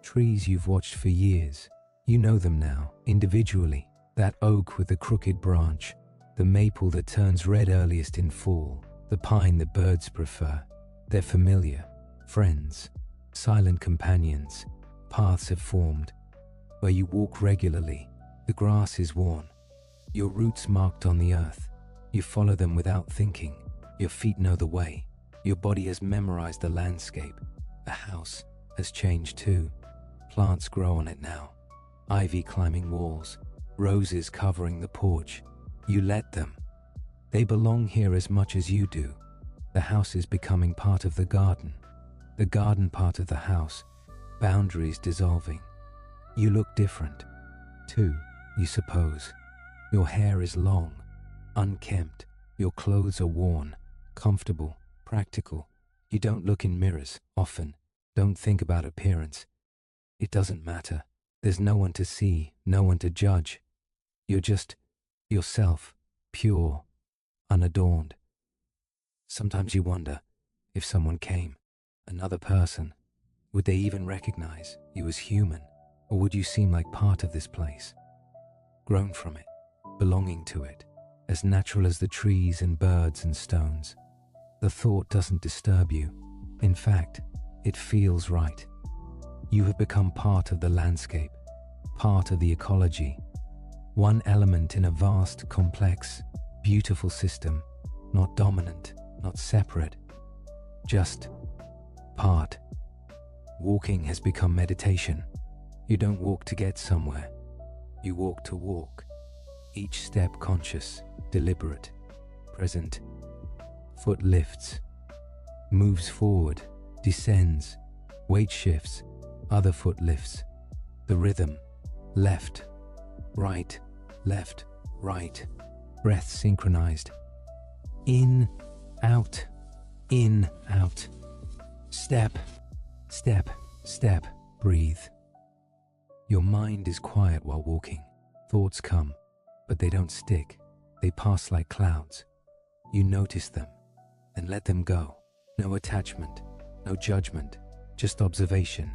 S1: Trees you've watched for years. You know them now, individually. That oak with the crooked branch, the maple that turns red earliest in fall, the pine the birds prefer. They're familiar, friends, silent companions. Paths have formed. Where you walk regularly, the grass is worn. Your roots marked on the earth. You follow them without thinking. Your feet know the way. Your body has memorized the landscape. The house has changed too. Plants grow on it now. Ivy climbing walls, roses covering the porch. You let them. They belong here as much as you do. The house is becoming part of the garden part of the house, boundaries dissolving. You look different, too, you suppose. Your hair is long, unkempt. Your clothes are worn, comfortable, practical. You don't look in mirrors often, don't think about appearance. It doesn't matter. There's no one to see, no one to judge. You're just yourself, pure, unadorned. Sometimes you wonder, if someone came, another person, would they even recognize you as human, or would you seem like part of this place? Grown from it, belonging to it, as natural as the trees and birds and stones. The thought doesn't disturb you. In fact, it feels right. You have become part of the landscape, part of the ecology, one element in a vast, complex, beautiful system, not dominant, not separate, just part. Walking has become meditation. You don't walk to get somewhere. You walk to walk. Each step conscious, deliberate, present. Foot lifts, moves forward, descends, weight shifts, other foot lifts. The rhythm, left, right, left, right. Breath synchronized. In, out, in, out. Step, step, step, breathe. Your mind is quiet while walking. Thoughts come, but they don't stick. They pass like clouds. You notice them, then let them go. No attachment, no judgment, just observation.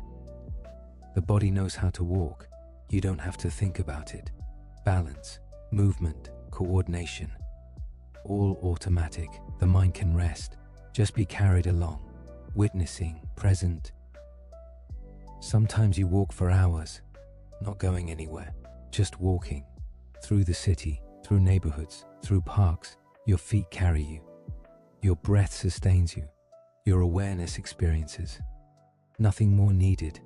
S1: The body knows how to walk. You don't have to think about it. Balance, movement, coordination. All automatic. The mind can rest. Just be carried along, witnessing, present. Sometimes you walk for hours, not going anywhere, just walking. Through the city, through neighborhoods, through parks. Your feet carry you. Your breath sustains you. Your awareness experiences. Nothing more needed.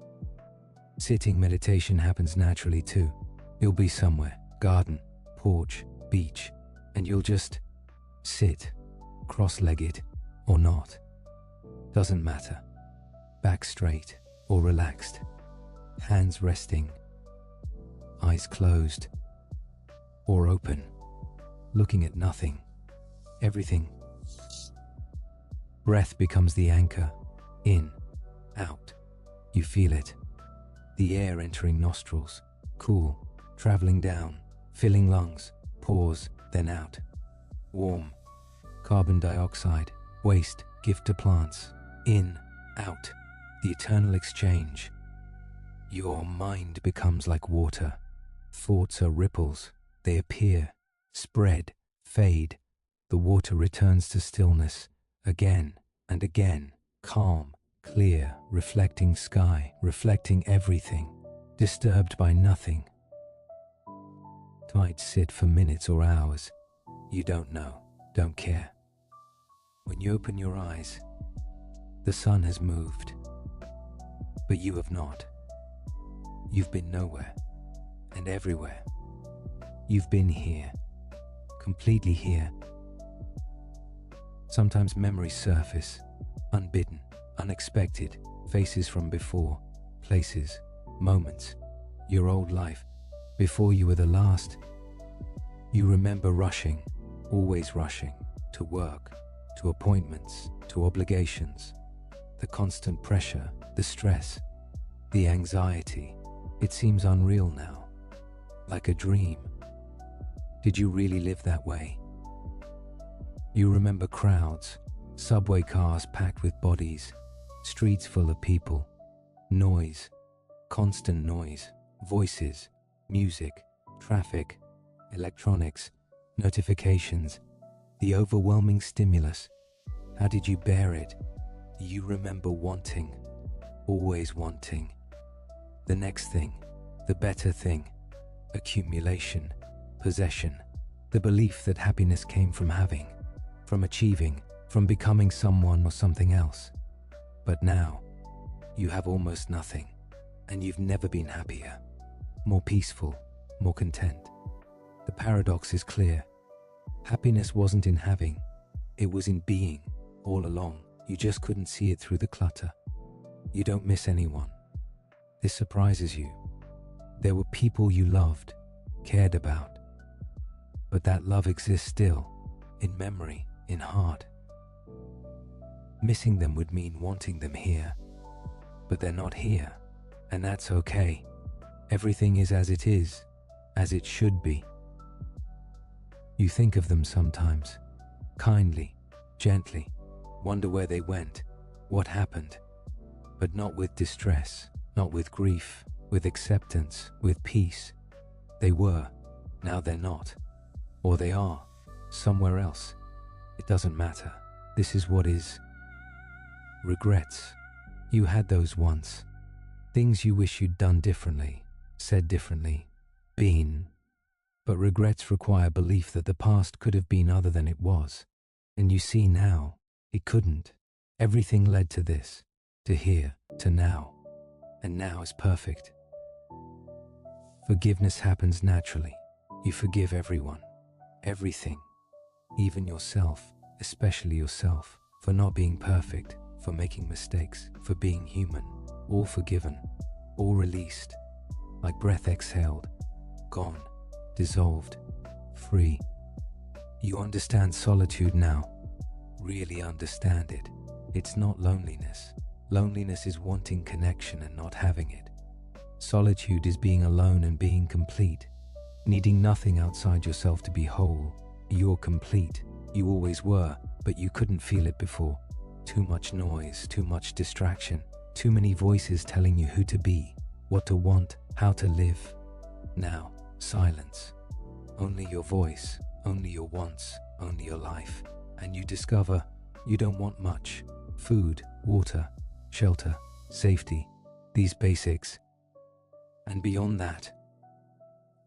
S1: Sitting meditation happens naturally too. You'll be somewhere, garden, porch, beach, and you'll just sit, cross-legged or not. Doesn't matter. Back straight or relaxed. Hands resting. Eyes closed or open. Looking at nothing. Everything. Breath becomes the anchor. In, out. You feel it. The air entering nostrils. Cool. Traveling down. Filling lungs. Pause, then out. Warm. Carbon dioxide. Waste. Gift to plants. In, out. The eternal exchange. Your mind becomes like water. Thoughts are ripples. They appear, spread, fade. The water returns to stillness, again and again, calm, clear, reflecting sky, reflecting everything, disturbed by nothing. might sit for minutes or hours. You don't know, don't care. When you open your eyes, the sun has moved, but you have not. You've been nowhere and everywhere. You've been here, completely here. Sometimes memories surface, unbidden, unexpected, faces from before, places, moments, your old life, before you were the last. You remember rushing, always rushing, to work, to appointments, to obligations, the constant pressure, the stress, the anxiety. It seems unreal now, like a dream. Did you really live that way? You remember crowds, subway cars packed with bodies, streets full of people, noise, constant noise, voices, music, traffic, electronics, notifications, the overwhelming stimulus. How did you bear it? You remember wanting, always wanting. The next thing, the better thing, accumulation, possession, the belief that happiness came from having, from achieving, from becoming someone or something else. But now, you have almost nothing, and you've never been happier, more peaceful, more content. The paradox is clear. Happiness wasn't in having, it was in being all along. You just couldn't see it through the clutter. You don't miss anyone. This surprises you. There were people you loved, cared about, but that love exists still, in memory, in heart. Missing them would mean wanting them here, but they're not here, and that's okay. Everything is as it is, as it should be. You think of them sometimes, kindly, gently, wonder where they went, what happened, but not with distress, not with grief, with acceptance, with peace. They were, now they're not, or they are, somewhere else. It doesn't matter. This is what is. Regrets. You had those once. Things you wish you'd done differently, said differently, been. But regrets require belief that the past could have been other than it was. And you see now, it couldn't. Everything led to this, to here, to now. And now is perfect. Forgiveness happens naturally. You forgive everyone, everything, even yourself, especially yourself, for not being perfect, for making mistakes, for being human. All forgiven, all released, like breath exhaled, gone, dissolved, free. You understand solitude now, really understand it. It's not loneliness. Loneliness is wanting connection and not having it. Solitude is being alone and being complete, needing nothing outside yourself to be whole. You're complete. You always were, but you couldn't feel it before. Too much noise, too much distraction, too many voices telling you who to be, what to want, how to live. Now, silence. Only your voice, only your wants, only your life. And you discover you don't want much. Food, water, shelter, safety, these basics. And beyond that,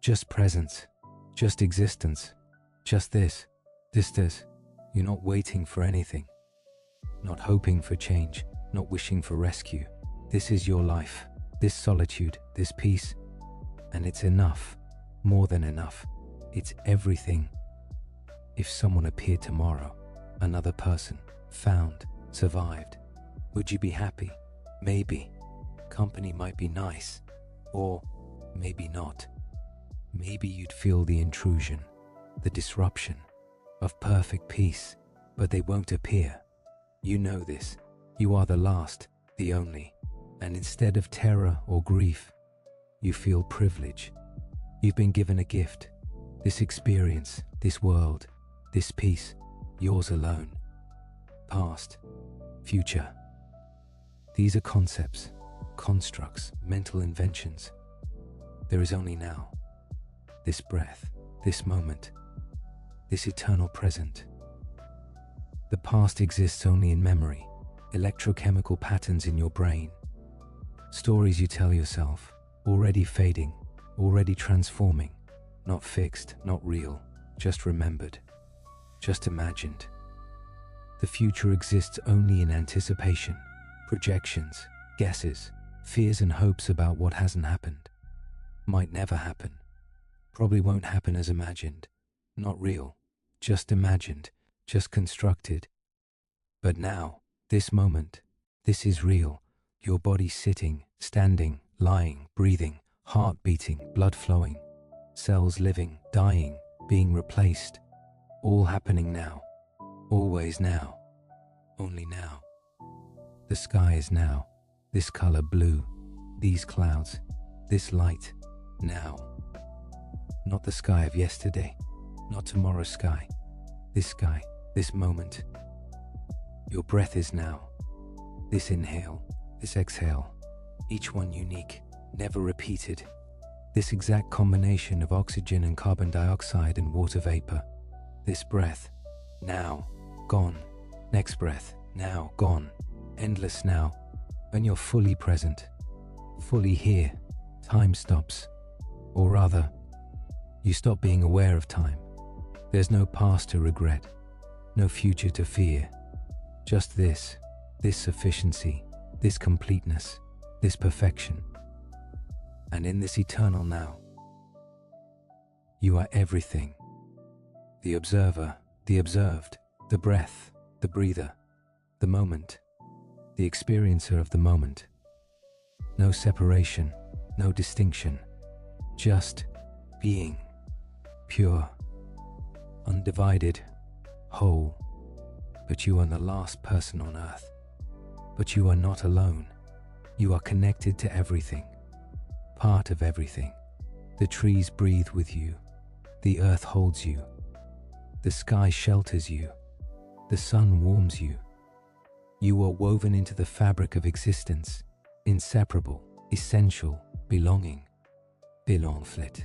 S1: just presence, just existence, just this. You're not waiting for anything, not hoping for change, not wishing for rescue. This is your life, this solitude, this peace, and it's enough, more than enough. It's everything. If someone appeared tomorrow, another person, found, survived, would you be happy? Maybe. Company might be nice, or maybe not. Maybe you'd feel the intrusion, the disruption of perfect peace, but they won't appear. You know this. You are the last, the only. And instead of terror or grief, you feel privilege. You've been given a gift. This experience, this world, this peace, yours alone. Past, future. These are concepts, constructs, mental inventions. There is only now. This breath, this moment, this eternal present. The past exists only in memory, electrochemical patterns in your brain, stories you tell yourself, already fading, already transforming. Not fixed, not real, just remembered, just imagined. The future exists only in anticipation, projections, guesses, fears and hopes about what hasn't happened. Might never happen. Probably won't happen as imagined. Not real, just imagined, just constructed. But now, this moment, this is real. Your body sitting, standing, lying, breathing, heart beating, blood flowing, cells living, dying, being replaced. All happening now. Always now. Only now. The sky is now. This color blue. These clouds. This light. Now. Not the sky of yesterday. Not tomorrow's sky. This sky. This moment. Your breath is now. This inhale. This exhale. Each one unique. Never repeated. This exact combination of oxygen and carbon dioxide and water vapor. This breath. Now. Gone. Next breath. Now. Gone. Endless now. When you're fully present. Fully here. Time stops. Or rather, you stop being aware of time. There's no past to regret. No future to fear. Just this. This sufficiency. This completeness. This perfection. And in this eternal now, you are everything. The observer, the observed, the breath, the breather, the moment, the experiencer of the moment. No separation, no distinction, just being, pure, undivided, whole. But you are the last person on earth. But you are not alone. You are connected to everything, part of everything. The trees breathe with you. The earth holds you. The sky shelters you. The sun warms you. You are woven into the fabric of existence, inseparable, essential, belonging, belongflit,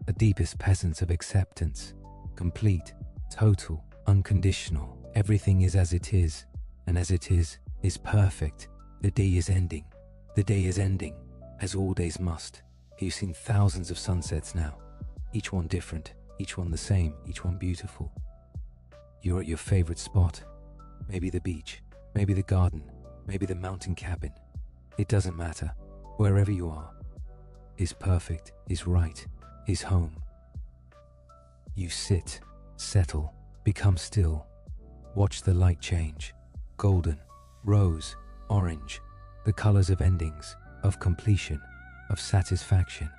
S1: a deepest presence of acceptance, complete, total, unconditional. Everything is as it is, and as it is perfect. The day is ending. The day is ending, as all days must. You've seen thousands of sunsets now, each one different, each one the same, each one beautiful. You're at your favorite spot, maybe the beach, maybe the garden, maybe the mountain cabin. It doesn't matter. Wherever you are is perfect, is right, is home. You sit, settle, become still. Watch the light change. Golden, rose, orange, the colors of endings, of completion, of satisfaction.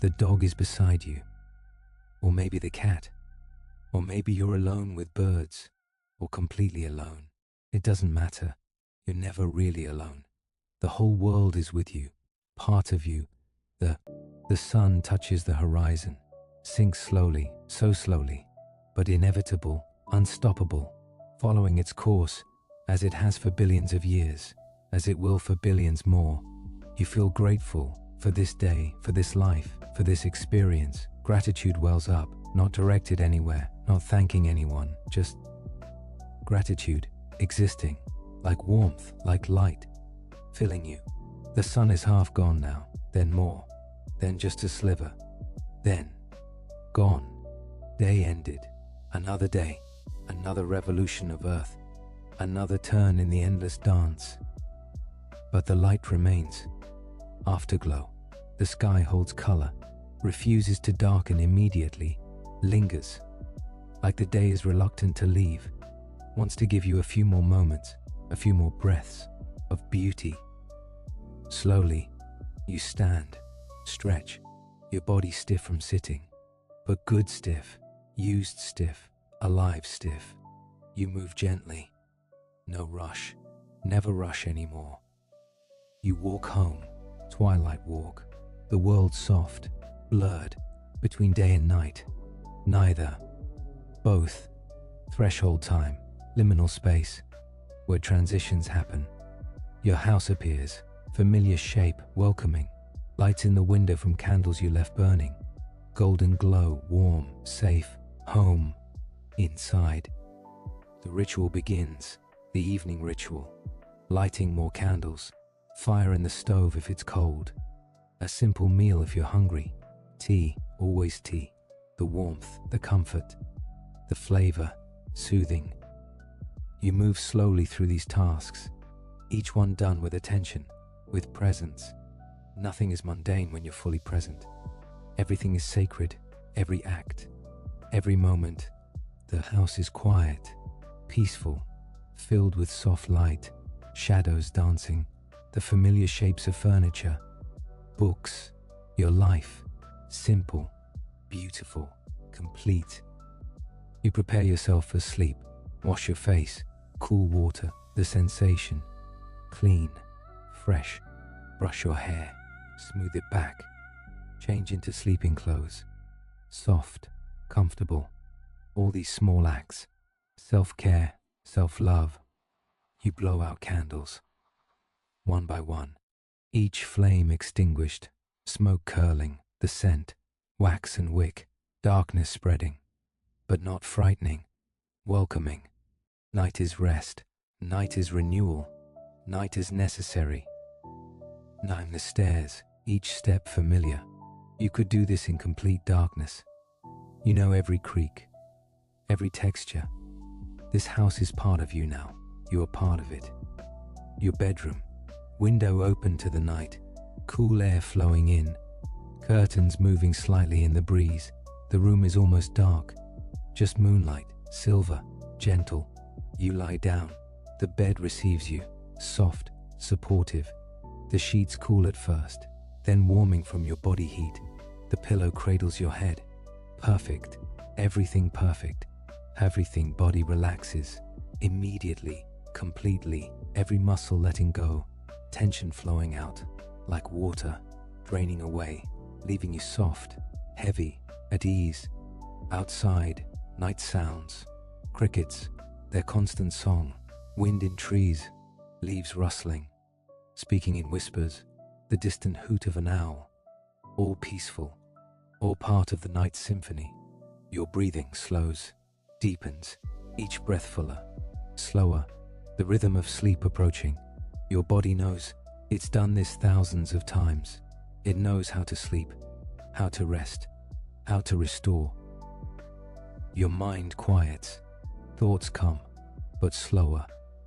S1: The dog is beside you, or maybe the cat, or maybe you're alone with birds, or completely alone. It doesn't matter. You're never really alone. The whole world is with you, part of you. The sun touches the horizon, sinks slowly, so slowly, but inevitable, unstoppable, following its course, as it has for billions of years, as it will for billions more. You feel grateful for this day, for this life, for this experience. Gratitude wells up, not directed anywhere, not thanking anyone, just gratitude, existing, like warmth, like light, filling you. The sun is half gone now, then more, then just a sliver, then gone. Day ended, another day, another revolution of Earth, another turn in the endless dance. But the light remains. Afterglow. The sky holds color, refuses to darken immediately, lingers, like the day is reluctant to leave, wants to give you a few more moments, a few more breaths of beauty. Slowly, you stand, stretch, your body stiff from sitting, but good stiff, used stiff, alive stiff. You move gently, no rush, never rush anymore. You walk home, twilight walk, the world soft, blurred, between day and night. Neither, both, threshold time, liminal space, where transitions happen. Your house appears, familiar shape, welcoming, lights in the window from candles you left burning, golden glow, warm, safe, home, inside. The ritual begins, the evening ritual, lighting more candles, fire in the stove if it's cold, a simple meal if you're hungry, tea always tea, the warmth, the comfort, the flavor, soothing. You move slowly through these tasks, each one done with attention, with presence. Nothing is mundane when you're fully present. Everything is sacred, every act, every moment. The house is quiet, peaceful, filled with soft light, shadows dancing, the familiar shapes of furniture, books, your life, simple, beautiful, complete. You prepare yourself for sleep, wash your face, cool water, the sensation, clean, fresh, brush your hair, smooth it back, change into sleeping clothes, soft, comfortable, all these small acts, self-care, self-love. You blow out candles, one by one, each flame extinguished, smoke curling, the scent, wax and wick, darkness spreading, but not frightening, welcoming. Night is rest, night is renewal, night is necessary. Climb the stairs, each step familiar. You could do this in complete darkness. You know every creak, every texture. This house is part of you now. You are part of it. Your bedroom, window open to the night, cool air flowing in, curtains moving slightly in the breeze. The room is almost dark, just moonlight, silver, gentle. You lie down. The bed receives you, soft, supportive. The sheets cool at first, then warming from your body heat. The pillow cradles your head. Perfect, everything perfect. Everything body relaxes, immediately, completely, every muscle letting go, tension flowing out, like water, draining away, leaving you soft, heavy, at ease. Outside, night sounds, crickets, their constant song, wind in trees, leaves rustling, speaking in whispers, the distant hoot of an owl, all peaceful, all part of the night symphony. Your breathing slows, deepens, each breath fuller, slower, the rhythm of sleep approaching. Your body knows it's done this thousands of times. It knows how to sleep, how to rest, how to restore. Your mind quiets, thoughts come, but slower,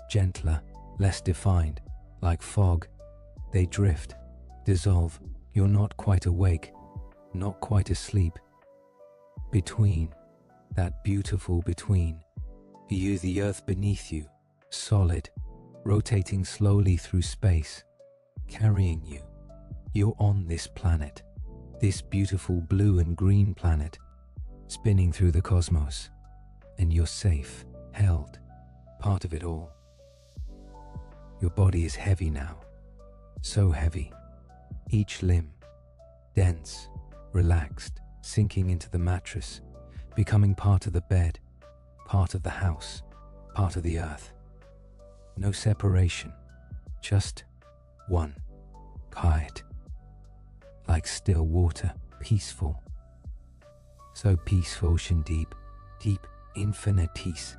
S1: gentler, less defined, like fog. They drift, dissolve. You're not quite awake, not quite asleep. Between, that beautiful between, you, the earth beneath you, solid, rotating slowly through space, carrying you. You're on this planet, this beautiful blue and green planet, spinning through the cosmos, and you're safe, held, part of it all. Your body is heavy now, so heavy, each limb, dense, relaxed, sinking into the mattress, becoming part of the bed, part of the house, part of the earth. No separation, just one, quiet, like still water, peaceful. So peaceful, ocean deep, deep, infinite peace,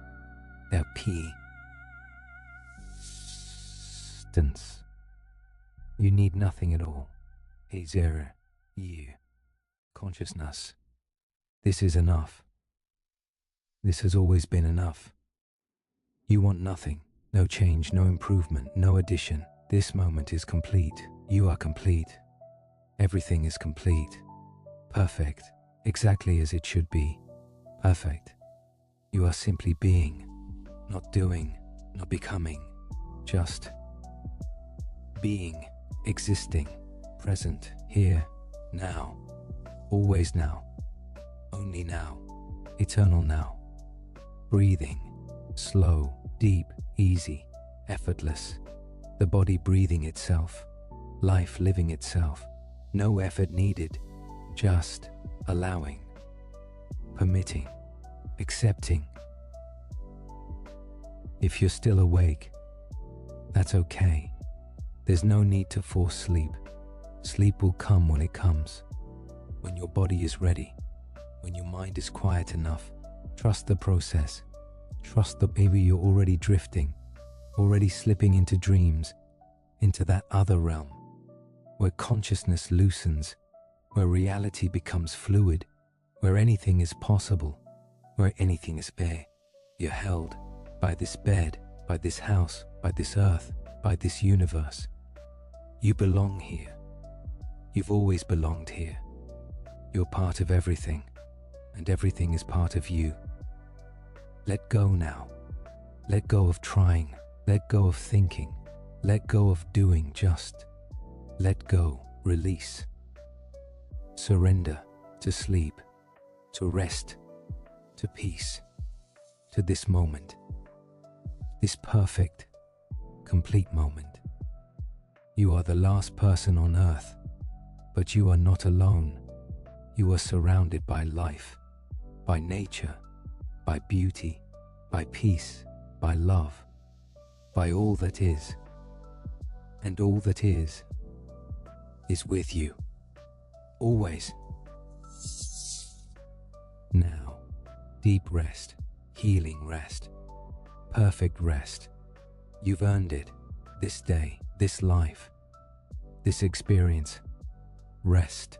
S1: der distance. You need nothing at all. Hey zero, you, consciousness. This is enough. This has always been enough. You want nothing, no change, no improvement, no addition. This moment is complete. You are complete. Everything is complete. Perfect, exactly as it should be. Perfect. You are simply being, not doing, not becoming, just being, existing, present, here, now, always now, only now, eternal now. Breathing, slow, deep, easy, effortless. The body breathing itself, life living itself. No effort needed, just allowing, permitting, accepting. If you're still awake, that's okay. There's no need to force sleep. Sleep will come when it comes, when your body is ready, when your mind is quiet enough. Trust the process. Trust that maybe you're already drifting, already slipping into dreams, into that other realm, where consciousness loosens, where reality becomes fluid, where anything is possible, where anything is fair. You're held by this bed, by this house, by this earth, by this universe. You belong here. You've always belonged here. You're part of everything, and everything is part of you. Let go now. Let go of trying. Let go of thinking. Let go of doing just. Let go, release. Surrender to sleep, to rest, to peace, to this moment, this perfect, complete moment. You are the last person on earth, but you are not alone. You are surrounded by life, by nature, by beauty, by peace, by love, by all that is. And all that is with you, always. Now, deep rest, healing rest, perfect rest. You've earned it, this day, this life, this experience. Rest.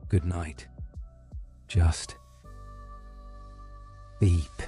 S1: Good night. Just beep.